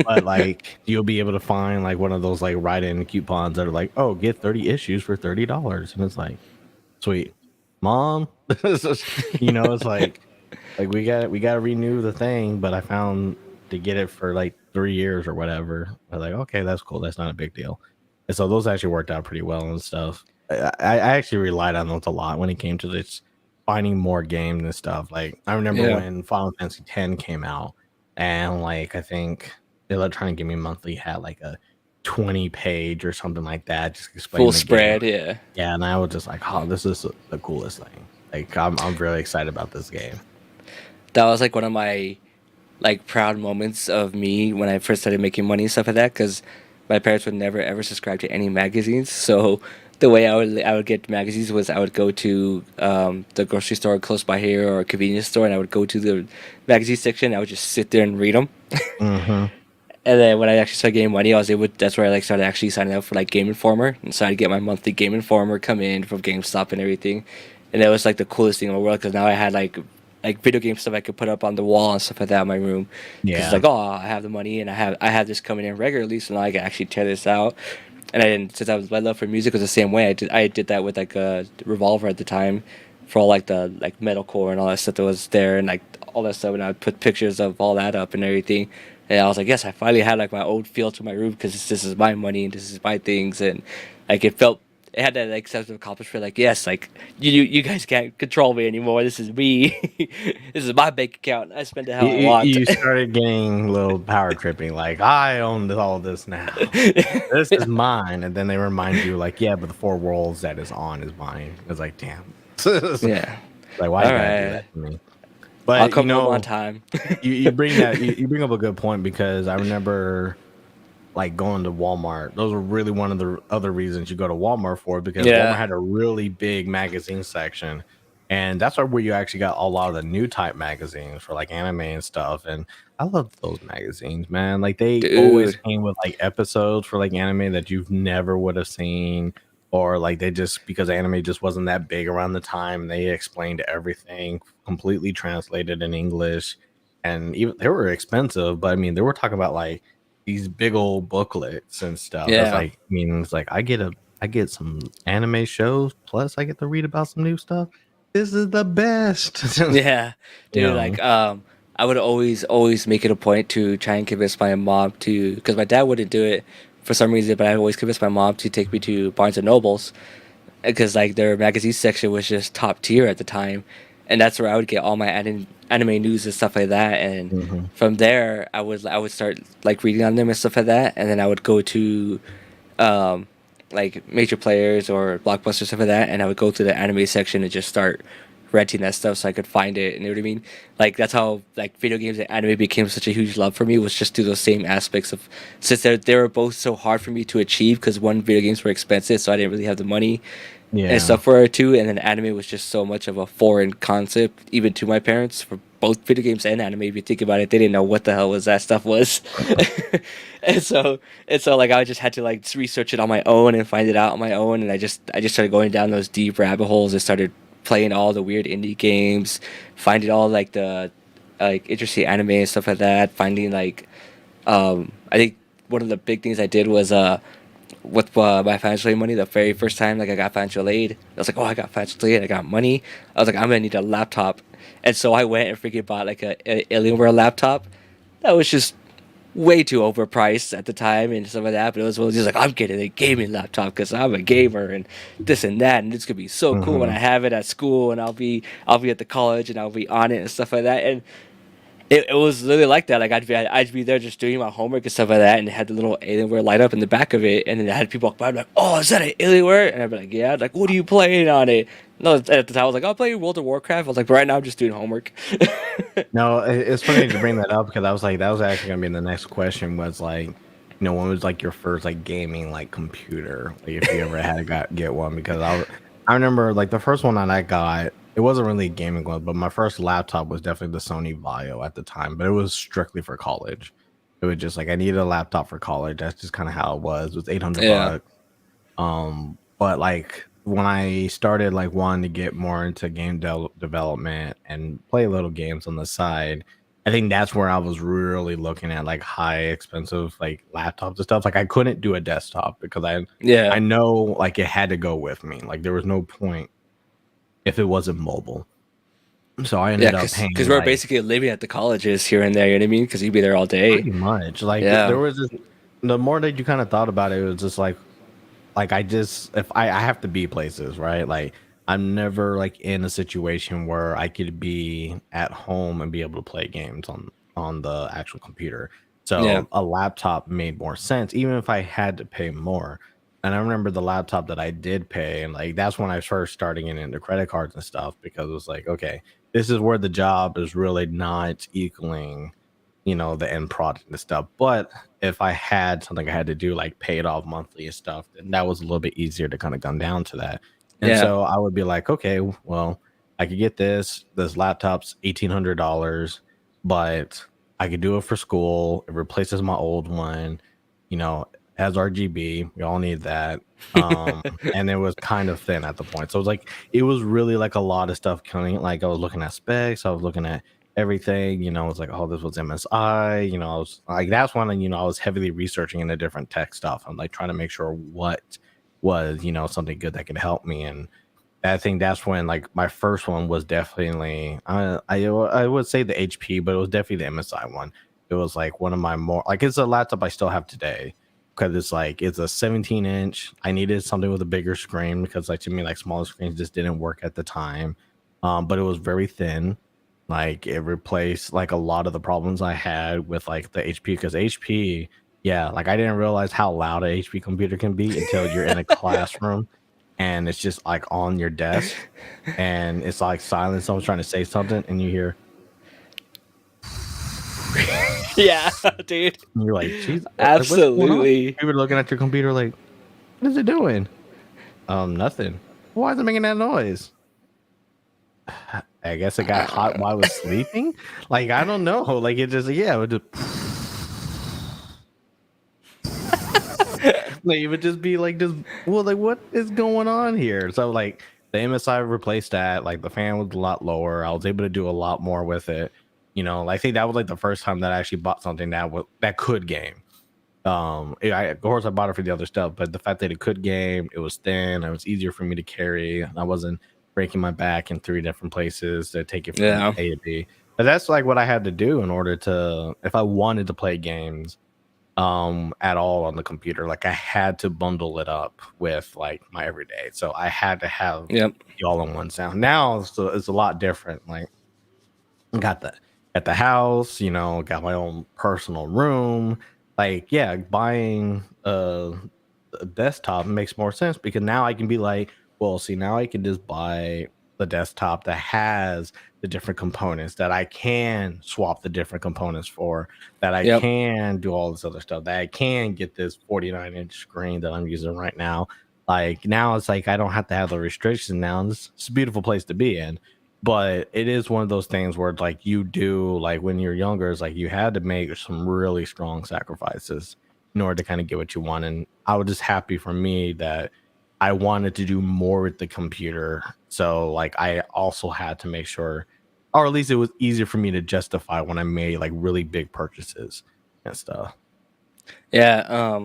But like you'll be able to find like one of those like write-in coupons that are like, oh, get 30 issues for $30, and it's like, sweet, mom. You know, it's like we got to renew the thing, but I found to get it for like 3 years or whatever. I was like, okay, that's cool. That's not a big deal. And so those actually worked out pretty well and stuff. I actually relied on those a lot when it came to this finding more games and stuff. Like I remember Yeah. when Final Fantasy X came out, and like I think Electronic Gaming Monthly had like a 20 page or something like that, just Full explaining the game. spread, yeah. Yeah, and I was just like, oh, this is the coolest thing. Like I'm really excited about this game. That was like one of my like proud moments of me when I first started making money and stuff like that, because my parents would never ever subscribe to any magazines. So the way I would get magazines was I would go to the grocery store close by here or a convenience store, and I would go to the magazine section. I would just sit there and read them. Mm-hmm. And then when I actually started getting money, I was able. That's where I like started actually signing up for like Game Informer, and so I'd get my monthly Game Informer come in from GameStop and everything, and that was like the coolest thing in the world, because now I had like video game stuff I could put up on the wall and stuff like that in my room, because it's Yeah. like, oh, I have the money and I have this coming in regularly, so now I can actually tear this out. And I didn't, since my love for music was the same way. I did that with like a Revolver at the time, for all like the like metalcore and all that stuff that was there, and like all that stuff, and I'd put pictures of all that up and everything. And I was like, yes, I finally had like my old feel to my room, because this is my money and this is my things, and like it had that like sense of accomplishment. Like, yes, like you guys can't control me anymore. This is me. This is my bank account. I spend it how You, I want. you started getting a little power tripping, like I own all this now. This is mine, and then they remind you, like, yeah, but the four worlds that is on is mine. It's like, damn. Yeah. Like, why All you gotta do right. that to me? I'll But you come home on know, time. you bring that you bring up a good point, because I remember like going to Walmart. Those were really one of the other reasons you go to Walmart for, because Walmart Yeah. had a really big magazine section. And that's where you actually got a lot of the new type magazines for like anime and stuff. And I love those magazines, man. Like they always Dude. came with like episodes for like anime that you've never would have seen. Or like they just, because anime just wasn't that big around the time, they explained everything completely translated in English. And even they were expensive, but I mean, they were talking about like these big old booklets and stuff. That's Yeah. like, I mean, it's like I get some anime shows, plus I get to read about some new stuff. This is the best. Yeah, You dude. know. Like, I would always make it a point to try and convince my mom to, because my dad wouldn't do it for some reason, but I always convinced my mom to take me to Barnes and Nobles, because like their magazine section was just top tier at the time, and that's where I would get all my anime news and stuff like that. And Mhm. from there, I would start like reading on them and stuff like that, and then I would go to um, like major players or blockbuster stuff like that, and I would go to the anime section and just start renting that stuff so I could find it. You know what I mean? Like that's how like video games and anime became such a huge love for me, was just through those same aspects of, since they were both so hard for me to achieve, because one, video games were expensive, so I didn't really have the money and Yeah. stuff for it too. And then anime was just so much of a foreign concept, even to my parents, for both video games and anime. If you think about it, they didn't know what the hell was that stuff was. And so like I just had to like research it on my own and find it out on my own. And I just started going down those deep rabbit holes and started playing all the weird indie games, finding all like the like interesting anime and stuff like that. Finding like I think one of the big things I did was with my financial aid money, the very first time like I got financial aid, I was like, oh, I got financial aid, I got money. I was like, I'm gonna need a laptop, and so I went and freaking bought like a Alienware laptop that was just way too overpriced at the time and stuff like that. But it was just like, I'm getting a gaming laptop because I'm a gamer and this and that, and it's gonna be so cool when I Mhm. have it at school, and I'll be at the college and I'll be on it and stuff like that. It was literally like that. Like I'd be there just doing my homework and stuff like that, and it had the little Alienware light up in the back of it, and then I had people walk by, like, "Oh, is that an Alienware?" And I'd be like, "Yeah." Like, what are you playing on it? No, at the time I was like, "I'll play World of Warcraft." I was like, "But right now I'm just doing homework." No, it's funny that you bring that up because I was like, that was actually gonna be the next question was like, when was like your first like gaming like computer? Like if you ever had to get one because I remember like the first one that I got, it wasn't really a gaming one, but my first laptop was definitely the Sony Vaio at the time, but it was strictly for college. It was just like I needed a laptop for college. That's just kind of how it was. It was 800 Yeah, bucks. But like when I started like wanting to get more into development and play little games on the side, I think that's where I was really looking at like high expensive like laptops and stuff. Like I couldn't do a desktop because I yeah, know like it had to go with me. Like there was no point if it wasn't mobile. So I yeah. ended up Because paying we're like basically living at the colleges here and there. You know what I mean? Because you'd be there all day. pretty much like there Yeah, was this, the more that you kind of thought about it, it was just like I just if I have to be places, right? Like I'm never like in a situation where I could be at home and be able to play games on the actual computer. yeah, So a laptop made more sense, even if I had to pay more. And I remember the laptop that I did pay, and like that's when I first started getting into credit cards and stuff because it was like, okay, this is where the job is really not equaling, the end product and stuff. But if I had something I had to do, like pay it off monthly and stuff, then that was a little bit easier to kind of come down to that. And yeah, so I would be like, okay, well, I could get this laptop's $1,800, but I could do it for school. It replaces my old one, you know, has RGB. We all need that. And it was kind of thin at the point. So it was like it was really like a lot of stuff coming. Like I was looking at specs, I was looking at everything, it's like, oh, this was MSI, I was like, that's when, I was heavily researching into different tech stuff. I'm like trying to make sure what was, something good that could help me. And I think that's when like my first one was definitely, I would say the HP, but it was definitely the MSI one. It was like one of my more, like, it's a laptop I still have today because it's like, it's a 17-inch. I needed something with a bigger screen because like to me, like smaller screens just didn't work at the time. But it was very thin. Like it replaced like a lot of the problems I had with like the HP because HP, yeah, like I didn't realize how loud a HP computer can be until you're in a classroom and it's just like on your desk and it's like silent. Someone's trying to say something and you hear, yeah, dude. and you're like, geez, like what's going on? Absolutely. You were looking at your computer like, what is it doing? Nothing. Why is it making that noise? I guess it got hot while I was sleeping. Like I don't know. Like it just yeah, it would just like it would just be like this. Well, like what is going on here? So like the MSI replaced that. Like the fan was a lot lower. I was able to do a lot more with it. I think that was like the first time that I actually bought something that could game. Of course I bought it for the other stuff, but the fact that it could game, it was thin, it was easier for me to carry. I wasn't breaking my back in three different places to take it from Yeah, A to B. But that's like what I had to do in order to, if I wanted to play games at all on the computer, like I had to bundle it up with like my everyday. So I had to have yep, the all-in-one sound. Now it's a lot different. Like got the at the house, got my own personal room. Like, yeah, buying a desktop makes more sense because now I can be like, well, see, now I can just buy the desktop that has the different components that I can swap the different components for, that I yep. can do all this other stuff, that I can get this 49-inch screen that I'm using right now. Like now it's like I don't have to have the restrictions now. It's a beautiful place to be in, but it is one of those things where like you do like when you're younger, it's like you had to make some really strong sacrifices in order to kind of get what you want. And I was just happy for me that I wanted to do more with the computer. So like I also had to make sure, or at least it was easier for me to justify when I made like really big purchases and stuff. Yeah.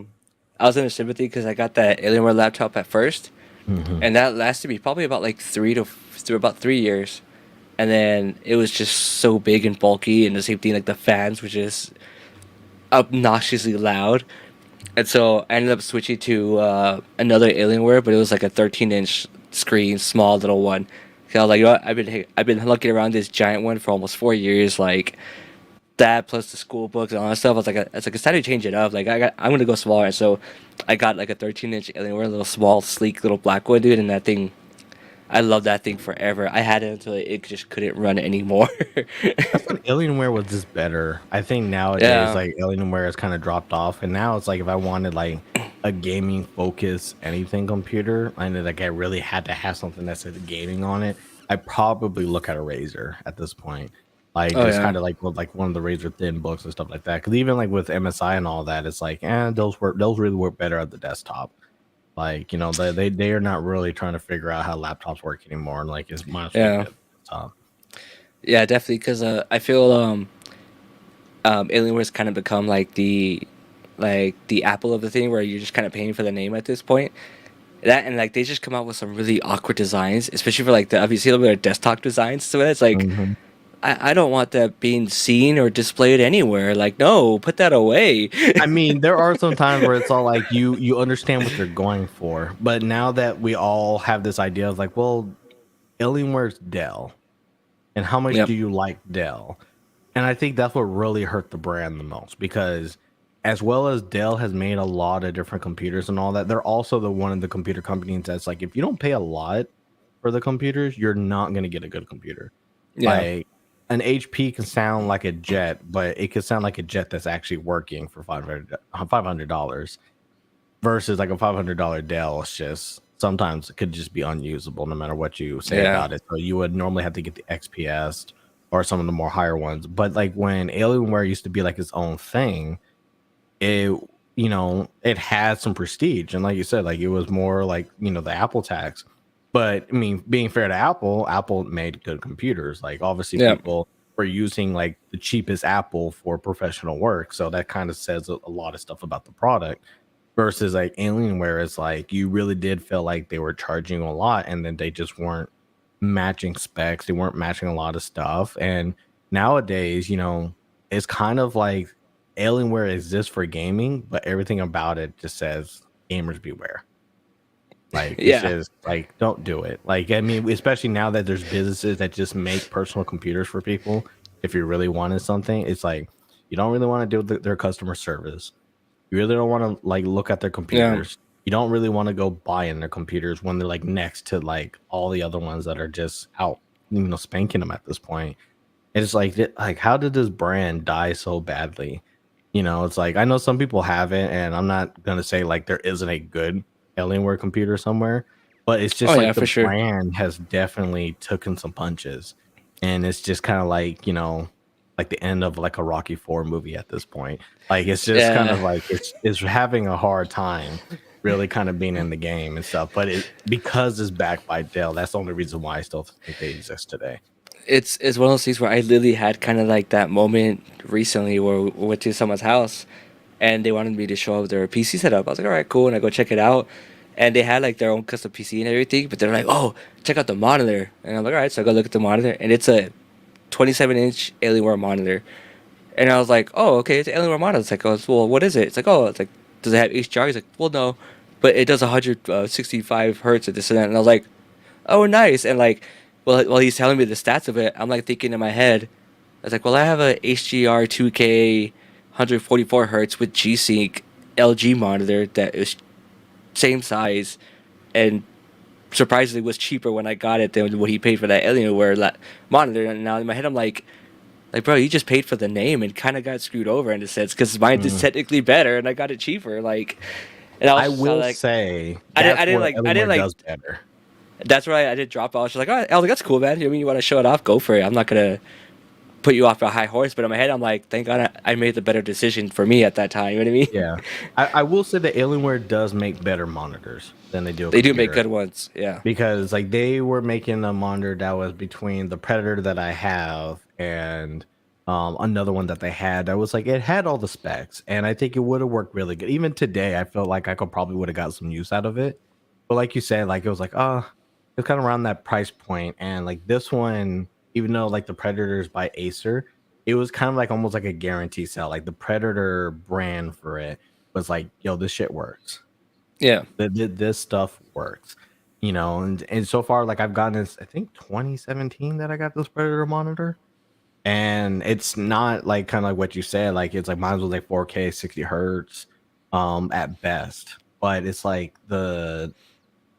I was in a sympathy because I got that Alienware laptop at first, Hmm. and that lasted me probably about like about 3 years, and then it was just so big and bulky, and the same thing like the fans were just obnoxiously loud, and so I ended up switching to another Alienware, but it was like a 13-inch screen, small little one. 'Cause I was like, you know what? I've been looking around this giant one for almost 4 years. Like, that plus the school books and all that stuff. I was like, it's time to change it up. Like I'm gonna go smaller. So I got like a 13-inch Alienware, a little small, sleek, little black one, dude. And that thing, I love that thing forever. I had it until it just couldn't run anymore. That's when Alienware was just better. I think nowadays, Yeah, like Alienware has kind of dropped off, and now it's like if I wanted like a gaming focus anything computer, and like I really had to have something that said gaming on it, I probably look at a Razer at this point. Like oh just yeah, kind of like with like one of the Razer thin books and stuff like that. Because even like with MSI and all that, it's like, those really work better at the desktop. Like they are not really trying to figure out how laptops work anymore, and like it might as well just be yeah, at the desktop. yeah, definitely. Because I feel Alienware's kind of become like the Apple of the thing, where you're just kind of paying for the name at this point. That and like they just come out with some really awkward designs, especially for like the obviously a little bit of desktop designs. So it's like Mhm. I don't want that being seen or displayed anywhere. Like, no, put that away. I mean, there are some times where it's all like you understand what they're going for, but now that we all have this idea of like, well, Alienware's Dell, and how much Yep. do you like Dell? And I think that's what really hurt the brand the most because as well as Dell has made a lot of different computers and all that, they're also the one of the computer companies that's like, if you don't pay a lot for the computers, you're not going to get a good computer. Yeah. Like an HP can sound like a jet, but it could sound like a jet that's actually working for $500 versus like a $500 Dell. It's just sometimes it could just be unusable no matter what you say Yeah. about it. So you would normally have to get the XPS or some of the more higher ones. But like when Alienware used to be like its own thing, it it had some prestige, and like you said, like it was more like the Apple tax. But I mean, being fair to Apple, Apple made good computers. Like obviously Yeah. people were using like the cheapest Apple for professional work, so that kind of says a lot of stuff about the product versus like Alienware is like you really did feel like they were charging a lot, and then they just weren't matching specs, they weren't matching a lot of stuff. And nowadays, it's kind of like Alienware exists for gaming, but everything about it just says gamers beware. Like it's Yeah. just like don't do it. Like I mean, especially now that there's businesses that just make personal computers for people. If you really wanted something, it's like you don't really want to deal with their customer service. You really don't want to like look at their Yeah. computers. You don't really want to go buy in their computers when they're like next to like all the other ones that are just out, spanking them at this point. It's like, how did this brand die so badly? It's like I know some people have it, and I'm not gonna say like there isn't a good Alienware computer somewhere, but it's Oh just yeah, like for the sure. brand has definitely taken some punches, and it's just kind of like like the end of like a Rocky Four movie at this point. Like it's just kind Yeah. of like it's having a hard time really kind of being in the game and stuff. But because it's backed by Dell, that's the only reason why I still think they exist today. It's one of those things where I literally had kind of like that moment recently where we went to someone's house and they wanted me to show up their PC setup. I was like, all right, cool, and I go check it out, and they had like their own custom PC and everything. But they're like, oh, check out the monitor, and I'm like, all right, so I go look at the monitor, and it's a 27-inch Alienware monitor, and I was like, oh, okay, it's an Alienware monitor. It's like, oh, well, what is it? It's like, oh, it's like, does it have HDR? He's like, well, no, but it does 165 hertz of this and that, and I was like, oh, nice. And like, well, while he's telling me the stats of it, I'm like thinking in my head, I was like, well, I have a HDR 2K 144 hertz with G-Sync LG monitor that is same size and surprisingly was cheaper when I got it than what he paid for that Alienware monitor. And now in my head, I'm like, bro, you just paid for the name and kind of got screwed over in a sense because mine is Mm. technically better and I got it cheaper. Like, and I was I just will like, say I didn't, that's I didn't what like, I didn't Alienware like does better. that's why I did drop out. I was like, all right, I was like, that's cool, man. I mean, you want to show it off? Go for it. I'm not gonna put you off a high horse. But in my head, I'm like, thank God I made the better decision for me at that time. You know what I mean? Yeah, I will say that Alienware does make better monitors than they do a They do make computer good ones. Yeah. because like they were making a monitor that was between the Predator that I have and another one that they had that was like it had all the specs, and I think it would have worked really good. Even today, I felt like I could probably would have got some use out of it. But like you said, like it was like it's kind of around that price point, and like this one, even though like the Predators by Acer, it was kind of like almost like a guarantee sell. Like the Predator brand for it was like, yo, this shit works. Yeah. This stuff works, and so far like I've gotten this. I think 2017 that I got this Predator monitor, and it's not like kind of like what you said. Like it's like mine was like 4K, 60 hertz, at best. But it's like being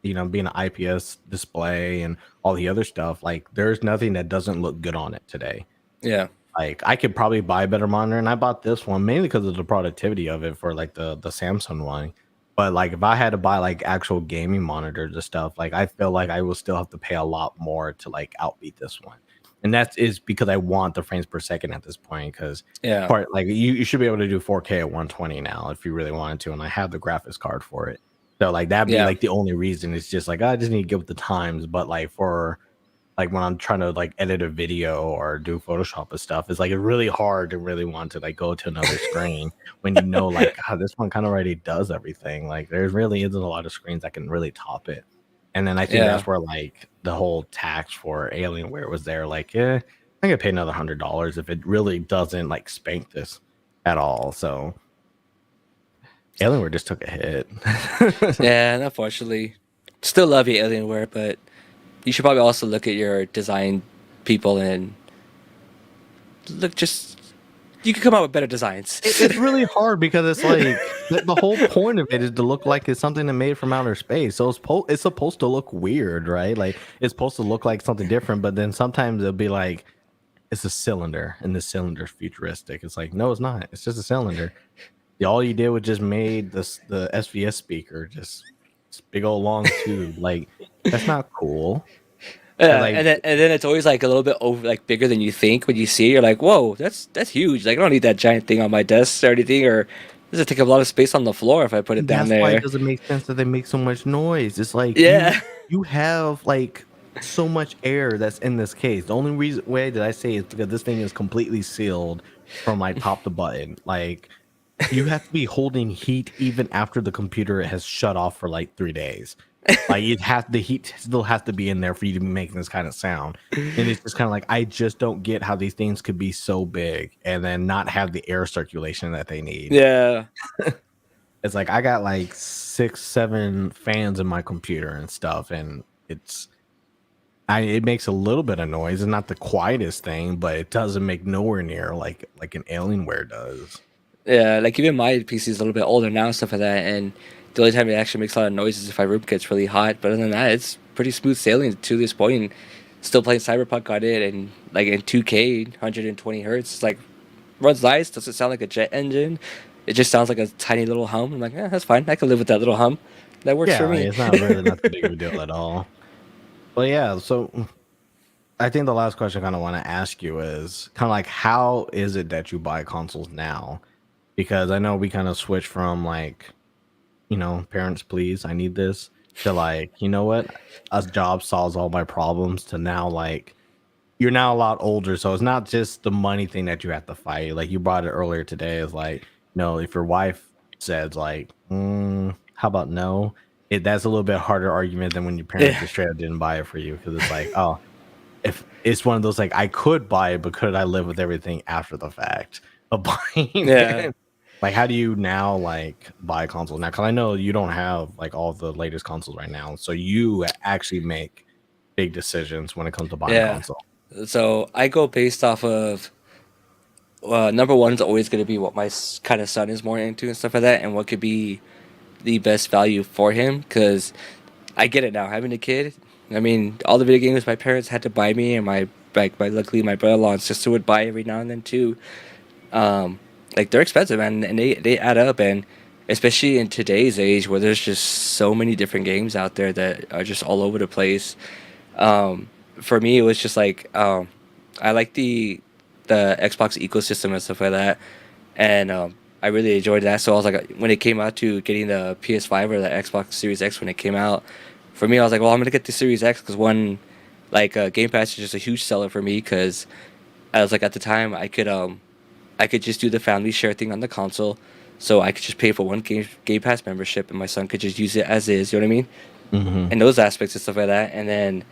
an IPS display and all the other stuff. Like there's nothing that doesn't look good on it today. Yeah, Like I could probably buy a better monitor, and I bought this one mainly because of the productivity of it for like the Samsung one. But like if I had to buy like actual gaming monitors and stuff, like I feel like I will still have to pay a lot more to like outbeat this one. And that is because I want the frames per second at this point. Because yeah, part like you should be able to do 4K at 120 now if you really wanted to, and I have the graphics card for it. So like that'd be yeah, like the only reason. It's just like I just need to get with the times. But like for like when I'm trying to like edit a video or do Photoshop and stuff, it's like it's really hard to really want to like go to another screen when you know like God, this one kind of already does everything. Like there really isn't a lot of screens that can really top it. And then I think yeah, that's where like the whole tax for Alienware was there. Like, yeah, I could pay another $100 if it really doesn't like spank this at all. So Alienware just took a hit. yeah. And unfortunately, still love you, Alienware, but you should probably also look at your design people and look. Just you can come up with better designs. It's really hard because it's like the whole point of it is to look like it's something that made from outer space. So it's supposed to look weird, right? Like it's supposed to look like something different, but then sometimes it'll be like it's a cylinder and the cylinder's futuristic. It's like, no, it's not. It's just a cylinder. All you did was just made the SVS speaker just this big old long tube. Like that's not cool. And Yeah, like and then it's always like a little bit over like bigger than you think when you see it. You're like, whoa, that's huge. Like I don't need that giant thing on my desk or anything, or does it take up a lot of space on the floor if I put it down that's why it there? doesn't make sense that they make so much noise. It's like you Yeah, you have like so much air that's in this case. The only reason way that I say is because this thing is completely sealed from like top to button. Like you have to be holding heat even after the computer has shut off for like 3 days. Like the heat still has to be in there for you to be making this kind of sound. And it's just kind of like I just don't get how these things could be so big and then not have the air circulation that they need. yeah, It's like I got like 6, 7 fans in my computer and stuff, and it makes a little bit of noise. It's not the quietest thing, but it doesn't make nowhere near like an Alienware does. yeah. Like even my PC is a little bit older now, and stuff like that. And the only time it actually makes a lot of noise is if my room gets really hot. But other than that, it's pretty smooth sailing to this point. Still playing Cyberpunk on it, and like in 2K, 120 hertz. It's like runs nice. Doesn't sound like a jet engine. It just sounds like a tiny little hum. I'm like, yeah, that's fine. I can live with that little hum. That works Yeah, for like, me. it's not really not that big of a deal at all. But yeah, so I think the last question I kind of want to ask you is kind of like how is it that you buy consoles now? Because I know we kind of switched from like, parents please, I need this to like, you know what? A job solves all my problems to now like you're now a lot older, so it's not just the money thing that you have to fight. Like you brought it earlier today, is like, if your wife says like, "How about no?" That's a little bit harder argument than when your parents Yeah, just straight up didn't buy it for you because it's like, oh, if it's one of those like I could buy it, but could I live with everything after the fact of buying yeah, it? Like, how do you now like buy consoles now? Because I know you don't have like all the latest consoles right now, so you actually make big decisions when it comes to buying a yeah. console. So I go based off of number one is always going to be what my kind of son is more into and stuff like that, and what could be the best value for him. Because I get it now, having a kid. I mean, all the video games my parents had to buy me, and my luckily my brother-in-law and sister would buy every now and then too. Um, like they're expensive, man, and they add up, and especially in today's age where there's just so many different games out there that are just all over the place. Um, for me, it was just like I like the Xbox ecosystem and stuff like that, and I really enjoyed that. So I was like, when it came out to getting the PS5 or the Xbox Series X when it came out, for me, I was like, well, I'm gonna get the Series X because one, like Game Pass is just a huge seller for me because I was like at the time I could just do the family share thing on the console, so I could just pay for one Game Pass membership and my son could just use it as is. You know what I mean? Hmm. And those aspects and stuff like that. And then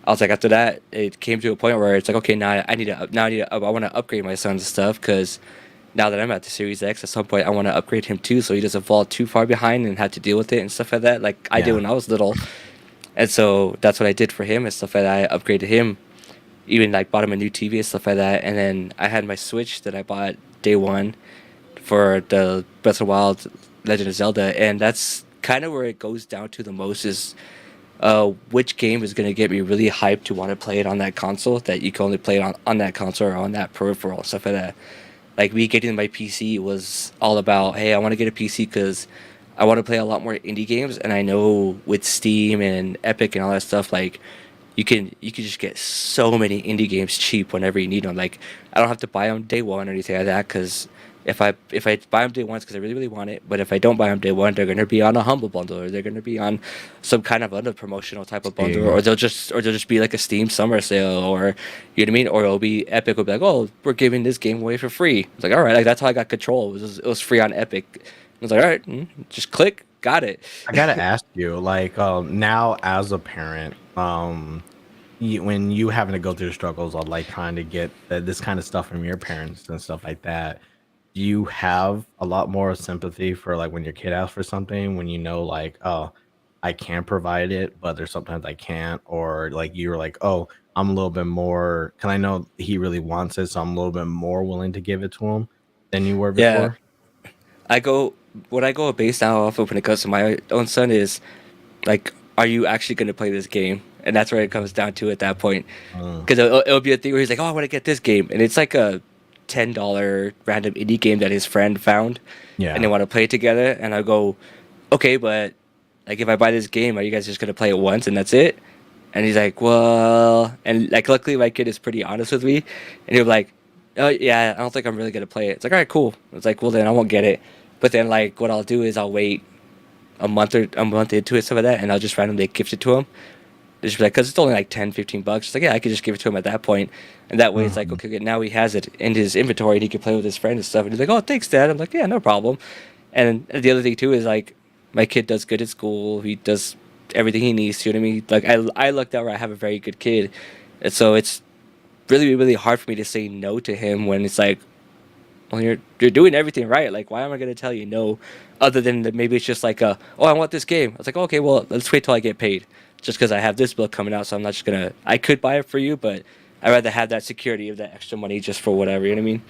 I was like, after that, it came to a point where it's like, okay, I want to upgrade my son's stuff because now that I'm at the Series X, at some point I want to upgrade him too, so he doesn't fall too far behind and have to deal with it and stuff like that, like I did Yeah. when I was little. And so that's what I did for him and stuff like that. I upgraded him, even like bought him a new TV and stuff like that. And then I had my Switch that I bought day one for the Breath of the Wild, Legend of Zelda, and that's kind of where it goes down to the most is which game is going to get me really hyped to want to play it on that console that you can only play it on that console or on that peripheral stuff like that. Like me getting my PC was all about, hey, I want to get a PC because I want to play a lot more indie games, and I know with Steam and Epic and all that stuff, like you can just get so many indie games cheap whenever you need them. Like I don't have to buy them day one or anything like that because if I buy them day one, it's because I really really want it. But if I don't buy them day one, they're gonna be on a humble bundle or they're gonna be on some kind of other promotional type of bundle, Steam. or they'll just be like a Steam summer sale, or you know what I mean, or it'll be Epic will be like, oh, we're giving this game away for free. It's like all right, like that's how I got Control. It was free on Epic. I was like all right, just click, got it. I gotta ask you, like, now as a parent, when you having to go through the struggles of like trying to get this kind of stuff from your parents and stuff like that, do you have a lot more sympathy for like when your kid asks for something when you know like, oh, I can provide it, but there's sometimes I can't, or like you're like, oh, I'm a little bit more, because I know he really wants it, so I'm a little bit more willing to give it to him than you were Yeah, before. I go what I go based now off of when it comes to my own son is like, are you actually going to play this game? And that's where it comes down to at that point. Mm, Because it'll be a thing where he's like, oh, I want to get this game. And it's like a $10 random indie game that his friend found and they yeah. want to play it together. And I go, okay, but like if I buy this game, are you guys just going to play it once and that's it? And he's like, well, and like luckily my kid is pretty honest with me. And he'll be like, oh, yeah, I don't think I'm really going to play it. It's like, all right, cool. It's like, well, then I won't get it. But then like what I'll do is I'll wait a month into it, some of that, and I'll just randomly gift it to him. Just be like, because it's only like 10, $15. It's like, yeah, I could just give it to him at that point. And that way it's like, Mhm. okay, good, now he has it in his inventory and he can play with his friend and stuff. And he's like, oh, thanks, Dad. I'm like, yeah, no problem. And the other thing too is like, my kid does good at school. He does everything he needs to. You know what I mean? Like, I lucked out where I have a very good kid. And so it's really, really hard for me to say no to him when it's like, well, you're doing everything right. Like, why am I gonna tell you no? Other than that, maybe it's just like, oh, I want this game. I was like, okay, well, let's wait till I get paid, just because I have this bill coming out. So I'm not just gonna. I could buy it for you, but I'd rather have that security of that extra money just for whatever. You know what I mean?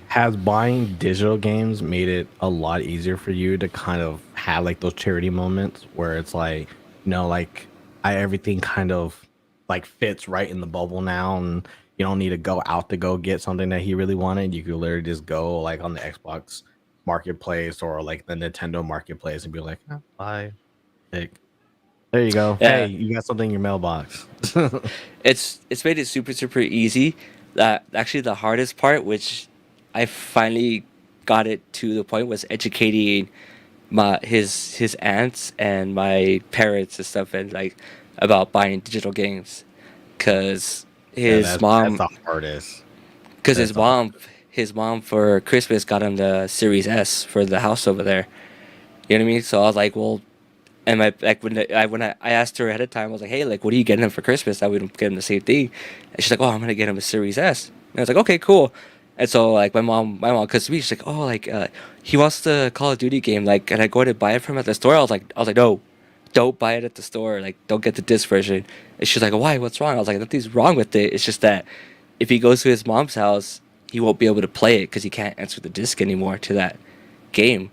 Has buying digital games made it a lot easier for you to kind of have like those charity moments where it's like, like everything kind of like fits right in the bubble now, and you don't need to go out to go get something that he really wanted. You could literally just go like on the Xbox marketplace or like the Nintendo marketplace and be like, buy, pick. There you go. Hey, Yeah, you got something in your mailbox. it's made it super super easy. That actually the hardest part, which I finally got it to the point, was educating his aunts and my parents and stuff and like about buying digital games because Yeah, his that's mom the hardest. because That's the hardest. his mom for Christmas got him the Series S for the house over there. You know what I mean? So I was like, well, and my like when I asked her ahead of time, I was like, hey, like, what are you getting him for Christmas? That we don't get him the same thing. And she's like, oh, I'm gonna get him a Series S. And I was like, okay, cool. And so like my mom, cause to me, she's like, oh, like he wants the Call of Duty game. Like, and I go to buy it from him at the store. I was like, no, don't buy it at the store. Like, don't get the disc version. And she's like, why? What's wrong? I was like, nothing's wrong with it. It's just that if he goes to his mom's house, he won't be able to play it because he can't answer the disc anymore to that game.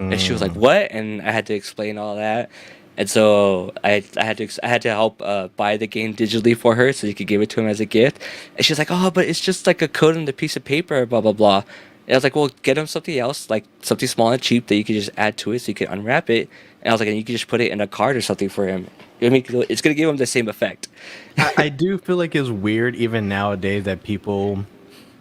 And she was like, Mm. "What?" And I had to explain all that. And so I had to help buy the game digitally for her so you could give it to him as a gift. And she's like, "Oh, but it's just like a code on the piece of paper, blah blah blah." And I was like, "Well, get him something else, like something small and cheap that you could just add to it so you can unwrap it." And I was like, "And you could just put it in a card or something for him. You know what I mean? It's gonna give him the same effect." I do feel like it's weird even nowadays that people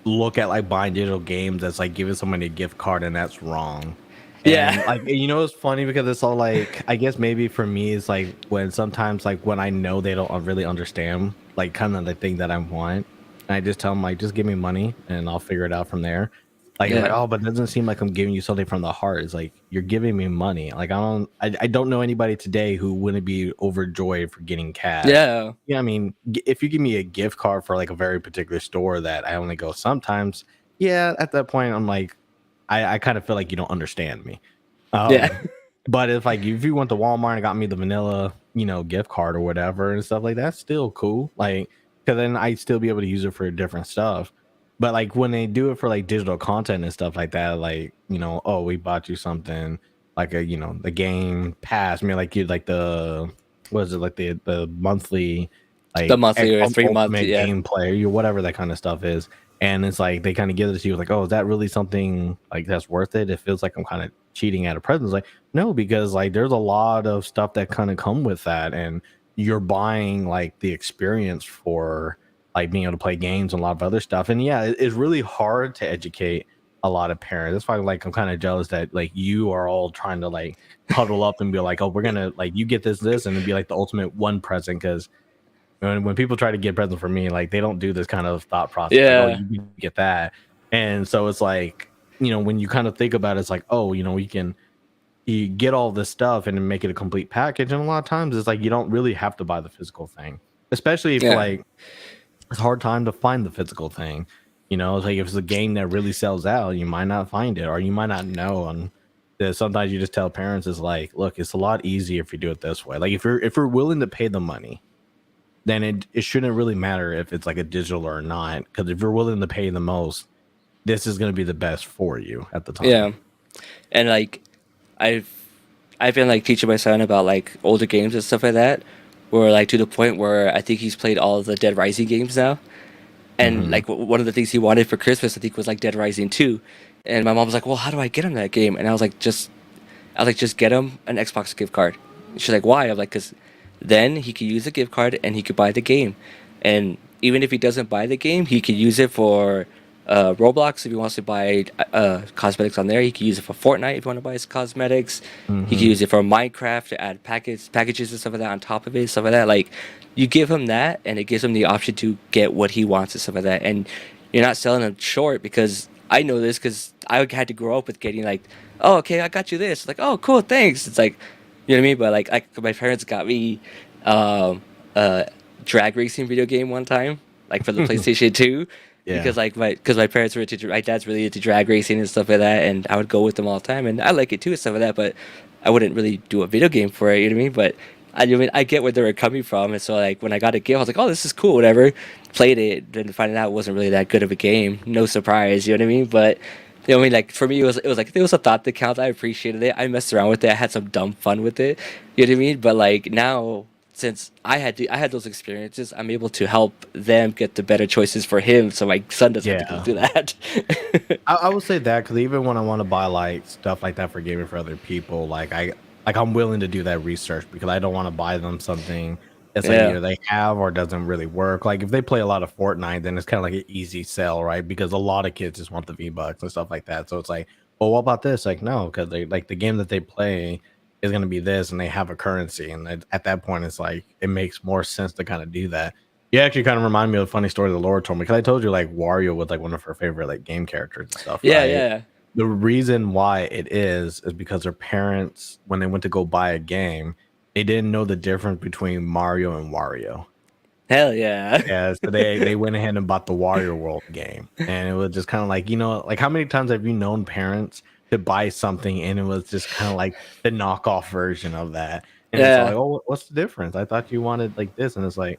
look at like buying digital games as like giving somebody a gift card and that's wrong. Yeah, And like it's funny because it's all like I guess maybe for me it's like when sometimes like when I know they don't really understand like kind of the thing that I want, and I just tell them like just give me money and I'll figure it out from there. Like it's like yeah, oh, but it doesn't seem like I'm giving you something from the heart. It's like you're giving me money. Like I don't know anybody today who wouldn't be overjoyed for getting cash. yeah, Yeah, I mean, if you give me a gift card for like a very particular store that I only go sometimes, yeah, at that point I'm like, I kind of feel like you don't understand me. yeah, But if you went to Walmart and got me the vanilla, gift card or whatever and stuff like that's still cool. Like, because then I'd still be able to use it for different stuff. But like when they do it for like digital content and stuff like that, like oh, we bought you something like a the game pass. I mean, like you like the what is it like the monthly The like monthly or 3 month, ultimate yeah. gameplay, you whatever that kind of stuff is. And it's like they kind of give it to you like, oh, is that really something like that's worth it? It feels like I'm kind of cheating at a present. Like, no, because like there's a lot of stuff that kind of come with that, and you're buying like the experience for like being able to play games and a lot of other stuff. And yeah, it's really hard to educate a lot of parents. That's why like I'm kind of jealous that like you are all trying to like huddle up and be like, oh, we're gonna like you get this, and it'd be like the ultimate one present because when people try to get presents for me, like they don't do this kind of thought process, like, oh, Yeah. you get that. And so it's like, when you kind of think about it, it's like, oh, you get all this stuff and then make it a complete package. And a lot of times it's like you don't really have to buy the physical thing, especially if Yeah. like it's a hard time to find the physical thing. It's like if it's a game that really sells out, you might not find it, or you might not know. And sometimes you just tell parents is like, look, it's a lot easier if you do it this way. Like if you're willing to pay the money, then it shouldn't really matter if it's like a digital or not. Because if you're willing to pay the most, this is going to be the best for you at the time. Yeah. And like I've I've been like teaching my son about like older games and stuff like that. Where like to the point where I think he's played all of the Dead Rising games now. And Hmm. like one of the things he wanted for Christmas, I think, was like Dead Rising 2. And my mom was like, "Well, how do I get him that game?" And I was like, "Just get him an Xbox gift card." And she's like, "Why?" I'm like, "Cause then he could use the gift card and he could buy the game, and even if he doesn't buy the game, he could use it for Roblox if he wants to buy cosmetics on there. He could use it for Fortnite if you want to buy his cosmetics. He could Hmm. use it for Minecraft to add packages and stuff like that on top of it, stuff like that. Like you give him that, and it gives him the option to get what he wants and stuff like that. And you're not selling him short because I know this because I had to grow up with getting like, oh, okay, I got you this. Like, oh, cool, thanks. It's like, you know what I mean? But like my parents got me um, a drag racing video game one time, like for the PlayStation 2, Yeah. because like my parents were into my dad's really into drag racing and stuff like that, and I would go with them all the time, and I like it too and stuff like that. But I wouldn't really do a video game for it. You know what I mean? But I get where they were coming from, and so like when I got a game, I was like, oh, this is cool, whatever. Played it, then finding out it wasn't really that good of a game. No surprise, you know what I mean? But you know, I mean, like for me, it was like it was a thought that counts. I appreciated it. I messed around with it. I had some dumb fun with it. You know what I mean? But like now, since I had those experiences, I'm able to help them get the better choices for him, so my son doesn't have to go Yeah. through that. I would say that because even when I want to buy like stuff like that for gaming for other people, I'm willing to do that research because I don't want to buy them something that's like Yeah, either they have or doesn't really work. Like if they play a lot of Fortnite, then it's kind of like an easy sell, right? Because a lot of kids just want the V-Bucks and stuff like that. So it's like, well, what about this? Like, no, because they like the game that they play is going to be this, and they have a currency, and at that point, it's like it makes more sense to kind of do that. You actually kind of remind me of a funny story that Laura told me because I told you like Wario was like one of her favorite like game characters and stuff, yeah, right? yeah. The reason why it is because their parents, when they went to go buy a game, they didn't know the difference between Mario and Wario. Hell yeah. Yeah, so they went ahead and bought the Wario World game, and it was just kind of like like how many times have you known parents to buy something and it was just kind of like the knockoff version of that, and it's all Yeah, like, oh, what's the difference? I thought you wanted like this, and it's like,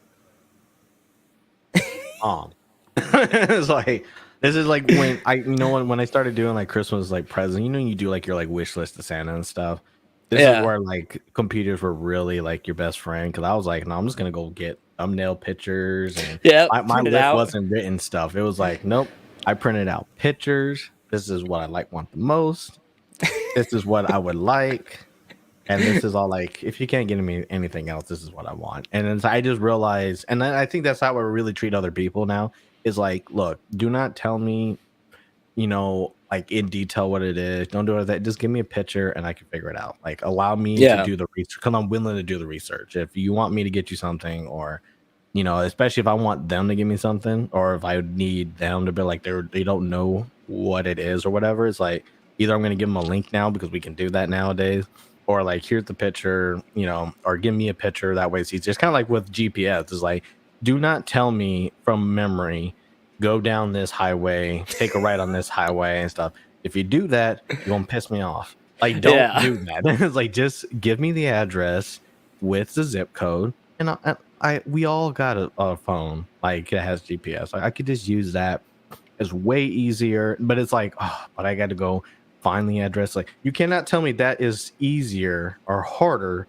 it's like this is like when I when I started doing like Christmas like present, you do like your like wish list to Santa and stuff. This is yeah, where like computers were really like your best friend because I was like, no, I'm just gonna go get thumbnail pictures, and yeah. my Print it list out. wasn't written stuff. It was like, nope, I printed out pictures. This is what I want the most. This is what I would like. And this is all like, if you can't get me anything else, this is what I want. And then I just realized, and I think that's how we really treat other people now is like, look, do not tell me, like in detail what it is. Don't do it that. Just give me a picture and I can figure it out. Like, allow me to Yeah, do the research because I'm willing to do the research. If you want me to get you something, or, especially if I want them to give me something, or if I need them to be like, they don't know what it is or whatever, it's like, either I'm going to give them a link now because we can do that nowadays, or like here's the picture, or give me a picture that way it's easier. It's kind of like with GPS. It's like, do not tell me from memory, go down this highway, take a right on this highway and stuff. If you do that, you're gonna piss me off. Like, don't yeah, do that. It's like, just give me the address with the zip code, and we all got a phone like it has GPS. I could just use that. It's way easier, but it's like, oh, but I got to go find the address. Like, you cannot tell me that is easier or harder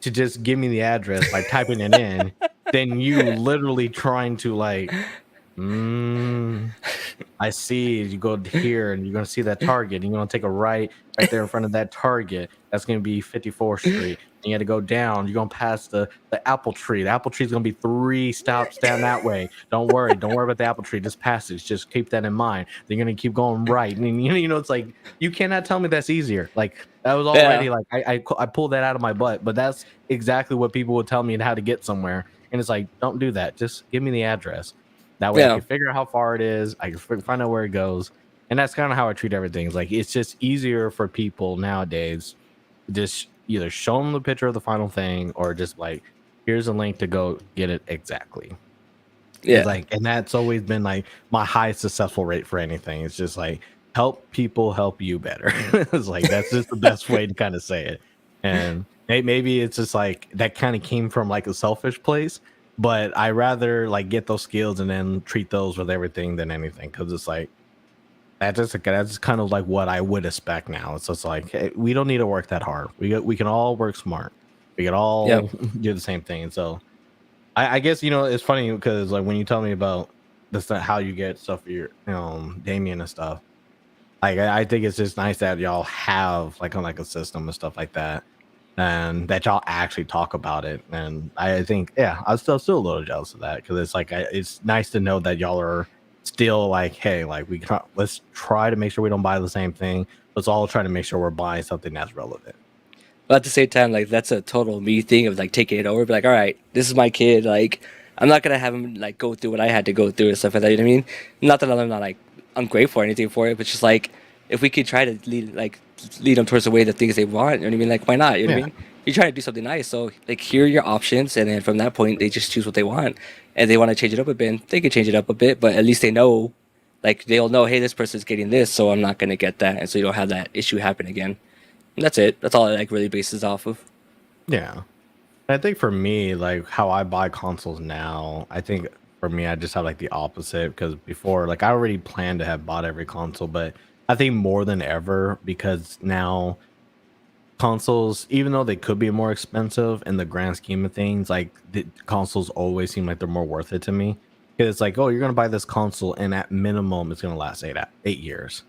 to just give me the address by typing it in than you literally trying to like, mm, I see. You go here and you're going to see that Target. And you're going to take a right there in front of that Target. That's going to be 54th Street. And you got to go down. You're going to pass the apple tree. The apple tree is going to be 3 stops down that way. Don't worry. Don't worry about the apple tree. Just pass it. Just keep that in mind. Then you're going to keep going right. And it's like, you cannot tell me that's easier. Like, that was Yeah, already like, I pulled that out of my butt. But that's exactly what people would tell me and how to get somewhere. And it's like, don't do that. Just give me the address. That way I yeah, can figure out how far it is. I can find out where it goes. And that's kind of how I treat everything. It's like, it's just easier for people nowadays to just either show them the picture of the final thing or just like, here's a link to go get it exactly. It's yeah, like, and that's always been like my highest successful rate for anything. It's just like, help people help you better. It's like, that's just the best way to kind of say it. And maybe it's just like that kind of came from like a selfish place, but I rather like get those skills and then treat those with everything than anything. Cause it's like, that's kind of like what I would expect now. It's just like, hey, we don't need to work that hard. We can all work smart. We can yeah. all do the same thing. And so I guess it's funny because like when you tell me about this how you get stuff for your Damien and stuff, like I think it's just nice that y'all have like a system and stuff like that, and that y'all actually talk about it. And I think I'm still a little jealous of that because it's like it's nice to know that y'all are still like, hey, like let's try to make sure we don't buy the same thing. Let's all try to make sure we're buying something that's relevant. But at the same time, like that's a total me thing of like taking it over. Be like, all right, this is my kid. Like, I'm not gonna have him like go through what I had to go through and stuff like that. You know what I mean? Not that I'm not like ungrateful or anything for it, but just like if we could try to lead them towards the way the things they want. You know what I mean? Like, why not? You know what I Yeah, mean? You're trying to do something nice, so like here are your options, and then from that point they just choose what they want, and they want to change it up a bit. They can change it up a bit, but at least they know, like they'll know, hey, this person's getting this, so I'm not gonna get that, and so you don't have that issue happen again. And that's it. That's all it like really bases off of. yeah. I think for me, like how I buy consoles now, I think for me, I just have like the opposite because before, like I already planned to have bought every console, but I think more than ever because now consoles, even though they could be more expensive in the grand scheme of things, like the consoles always seem like they're more worth it to me. 'Cause it's like, oh, you're gonna buy this console, and at minimum, it's gonna last 8 years.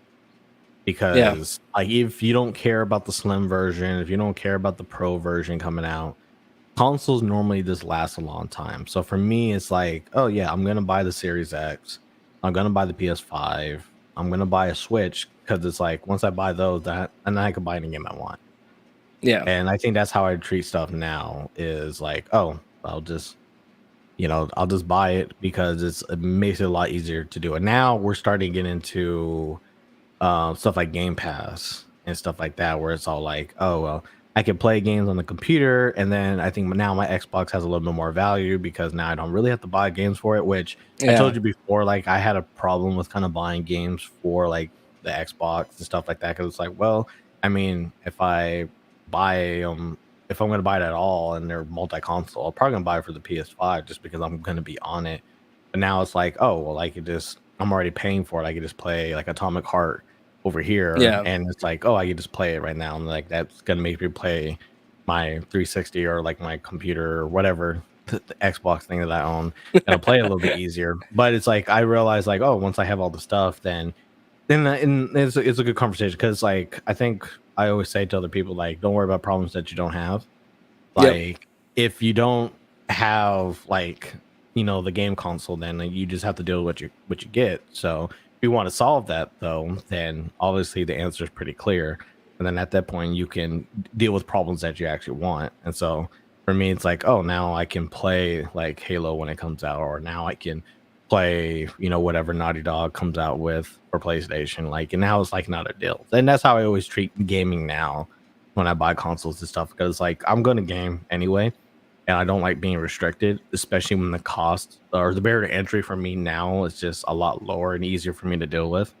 Yeah, Because like if you don't care about the slim version, if you don't care about the pro version coming out, consoles normally just last a long time. So for me, it's like, oh yeah, I'm gonna buy the Series X, I'm gonna buy the PS5, I'm gonna buy a Switch because it's like once I buy those, that and then I can buy any game I want. yeah, And I think that's how I treat stuff now. Is like, oh, I'll just buy it because it makes it a lot easier to do. And now we're starting to get into stuff like Game Pass and stuff like that, where it's all like, oh well, I can play games on the computer, and then I think now my Xbox has a little bit more value because now I don't really have to buy games for it. Which I yeah, told you before, like I had a problem with kind of buying games for like the Xbox and stuff like that because it's like, well, I mean, buy if I'm going to buy it at all and they're multi-console, I'm probably going to buy it for the PS5 just because I'm going to be on it. But now it's like, oh well, I'm already paying for it. I could just play like Atomic Heart over here, yeah, and it's like, oh, I can just play it right now. And like that's gonna make me play my 360 or like my computer or whatever the Xbox thing that I own. It'll play a little bit easier. But it's like I realize like, oh, once I have all the stuff, then and it's a good conversation because like I think I always say to other people like, don't worry about problems that you don't have. yep, Like if you don't have like the game console, then like, you just have to deal with what you get. So if you want to solve that though, then obviously the answer is pretty clear. And then at that point you can deal with problems that you actually want. And so for me it's like, oh, now I can play like Halo when it comes out, or now I can play whatever Naughty Dog comes out with for PlayStation. Like, and now it's like not a deal. And that's how I always treat gaming now when I buy consoles and stuff, because like I'm gonna game anyway, and I don't like being restricted, especially when the cost or the barrier to entry for me now is just a lot lower and easier for me to deal with.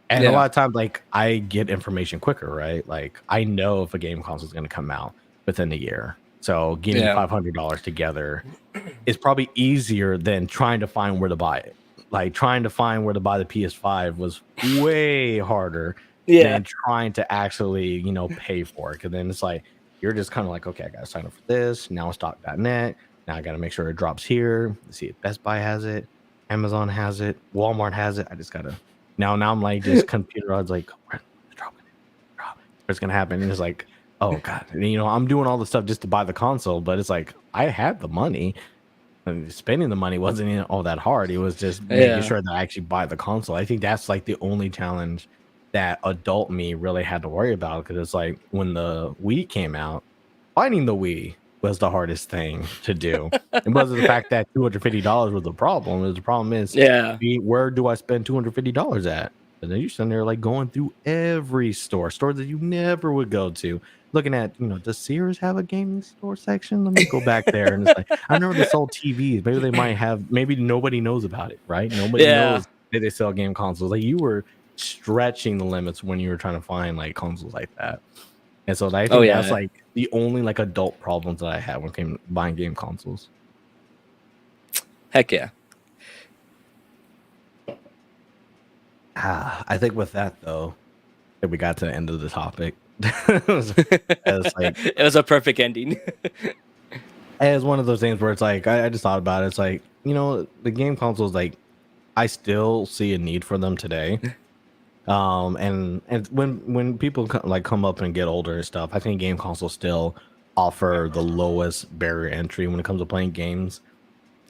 And a yeah, lot of times, like I get information quicker, right? Like I know if a game console is gonna come out within a year, So getting Yeah. $500 together is probably easier than trying to find where to buy it. Like trying to find where to buy the PS5 was way harder Yeah. than trying to actually, pay for it. Cause then it's like you're just kind of like, okay, I gotta sign up for this. Now stock.net. Now I gotta make sure it drops here. Let's see if Best Buy has it, Amazon has it, Walmart has it. I just gotta now I'm like just computer odds like where's the drop? What's gonna happen? And it's like, oh god, and, I'm doing all the stuff just to buy the console, but it's like I had the money. And spending the money wasn't even all that hard. It was just making Yeah. sure that I actually buy the console. I think that's like the only challenge that adult me really had to worry about because it's like when the Wii came out, finding the Wii was the hardest thing to do. It wasn't the fact that $250 was the problem. The problem is, Yeah. where do I spend $250 at? And then you're sitting there like going through every stores that you never would go to, looking at, does Sears have a gaming store section? Let me go back there. And it's like, I know they sold TVs. Maybe they might have, maybe nobody knows about it, right? Nobody Yeah. knows that they sell game consoles. Like you were stretching the limits when you were trying to find like consoles like that. And so I Oh think that's yeah. like the only like adult problems that I had when it came to buying game consoles. Heck yeah. I think with that though, that we got to the end of the topic. It's like It was a perfect ending. it's one of those things where it's like I just thought about it. It's like, the game consoles, like I still see a need for them today. And when people like come up and get older and stuff, I think game consoles still offer the lowest barrier entry when it comes to playing games.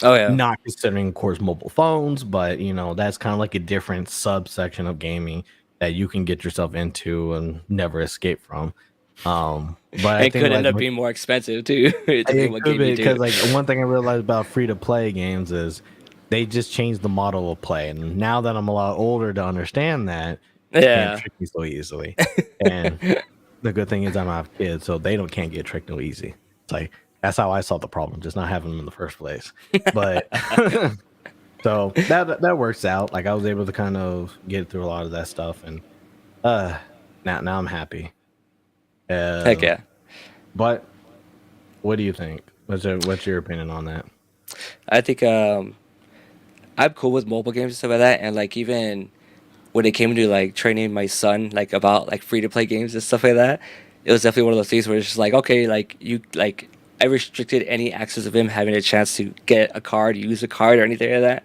Oh yeah. Not considering, of course, mobile phones, but that's kind of like a different subsection of gaming that you can get yourself into and never escape from. But I It think could end like up being more expensive too. It depending it what could game be you do. because like one thing I realized about free to play games is they just changed the model of play, and now that I'm a lot older to understand that, you can't Yeah. trick me so easily. And the good thing is I don't have kids, so they don't can't get tricked no easy. It's like that's how I solved the problem, just not having them in the first place. But so that works out. Like I was able to kind of get through a lot of that stuff, and uh, now I'm happy. Heck Uh, yeah. but what do you think? What's your opinion on that? I think I'm cool with mobile games and stuff like that, and like even when it came to like training my son like about like free to play games and stuff like that, it was definitely one of those things where it's just like okay, like you like I restricted any access of him having a chance to get a card, use a card, or anything like that.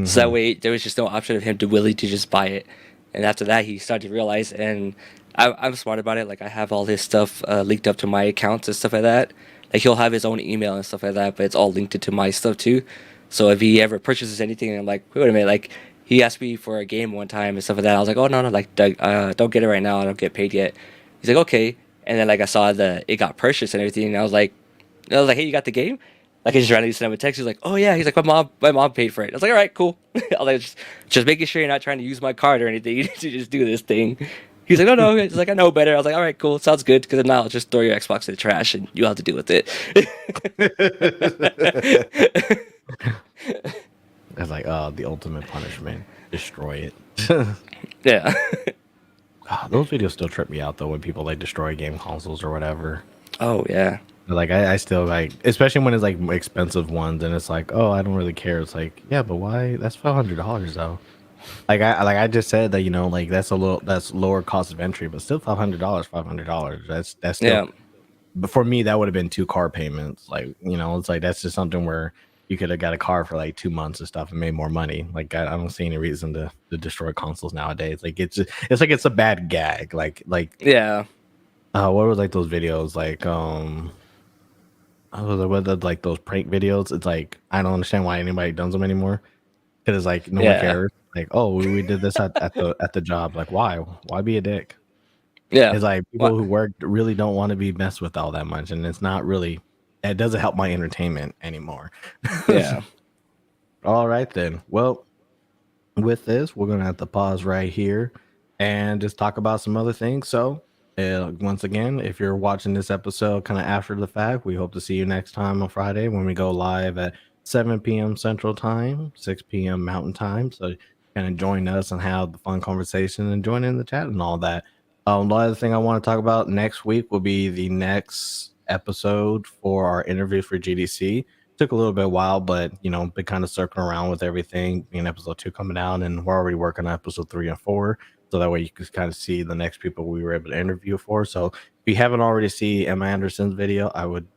So that Hmm. way there was just no option of him to willing to just buy it. And after that, he started to realize, and I'm smart about it. Like I have all his stuff linked up to my accounts and stuff like that. Like he'll have his own email and stuff like that, but it's all linked to my stuff too. So if he ever purchases anything, I'm like, wait a minute, like he asked me for a game one time and stuff like that. I was like, oh no, like don't get it right now. I don't get paid yet. He's like, okay. And then like I saw that it got purchased and everything, and I was like, hey, you got the game? Like I just randomly sent him a text. He's like, oh yeah. He's like, my mom paid for it. I was like, all right, cool. I was like, just making sure you're not trying to use my card or anything to just do this thing. He's like, no. He's like, I know better. I was like, all right, cool. Sounds good. Because now I'll just throw your Xbox in the trash and you'll have to deal with it. It's like, oh, the ultimate punishment. Destroy it. Yeah. Those videos still trip me out though when people like destroy game consoles or whatever. Oh yeah. Like I still like, especially when it's like expensive ones, and it's like, oh, I don't really care. It's like, yeah, but why? That's $500 though. I just said that like that's lower cost of entry, but still $500. $500. That's still, Yeah. but for me that would have been two car payments. Like it's like that's just something where you could have got a car for like 2 months and stuff and made more money. Like I don't see any reason to destroy consoles nowadays. Like it's like it's a bad gag. Yeah. What was like those videos like what like those prank videos? It's like I don't understand why anybody does them anymore. Because it's like no one Yeah. cares. Like, oh, we did this at the job. Like, why? Why be a dick? Yeah. It's like What? people who work really don't want to be messed with all that much, and it's not really. It doesn't help my entertainment anymore. Yeah. All right then. Well, with this, we're gonna have to pause right here and just talk about some other things. So, once again, if you're watching this episode kind of after the fact, we hope to see you next time on Friday when we go live at 7 p.m. Central Time, 6 p.m. Mountain Time. So, kind of join us and have the fun conversation and join in the chat and all that. The other thing I want to talk about next week will be the next episode for our interview for GDC. Took a little bit while, but been kind of circling around with everything. Being episode 2 coming out, and we're already working on episode 3 and 4. So that way you can kind of see the next people we were able to interview for. So if you haven't already seen Emma Anderson's video, I would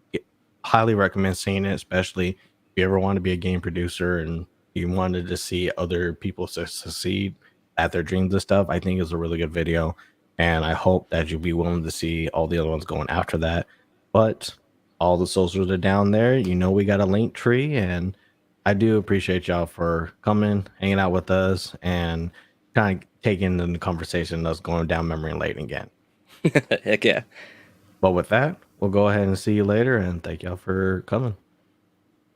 highly recommend seeing it, especially if you ever want to be a game producer and you wanted to see other people succeed at their dreams and stuff. I think it's a really good video, and I hope that you'll be willing to see all the other ones going after that. But all the socials are down there. We got a link tree, and I do appreciate y'all for coming, hanging out with us, and kind of taking in the conversation that's going down memory lane again. Heck yeah. But with that, we'll go ahead and see you later, and thank y'all for coming.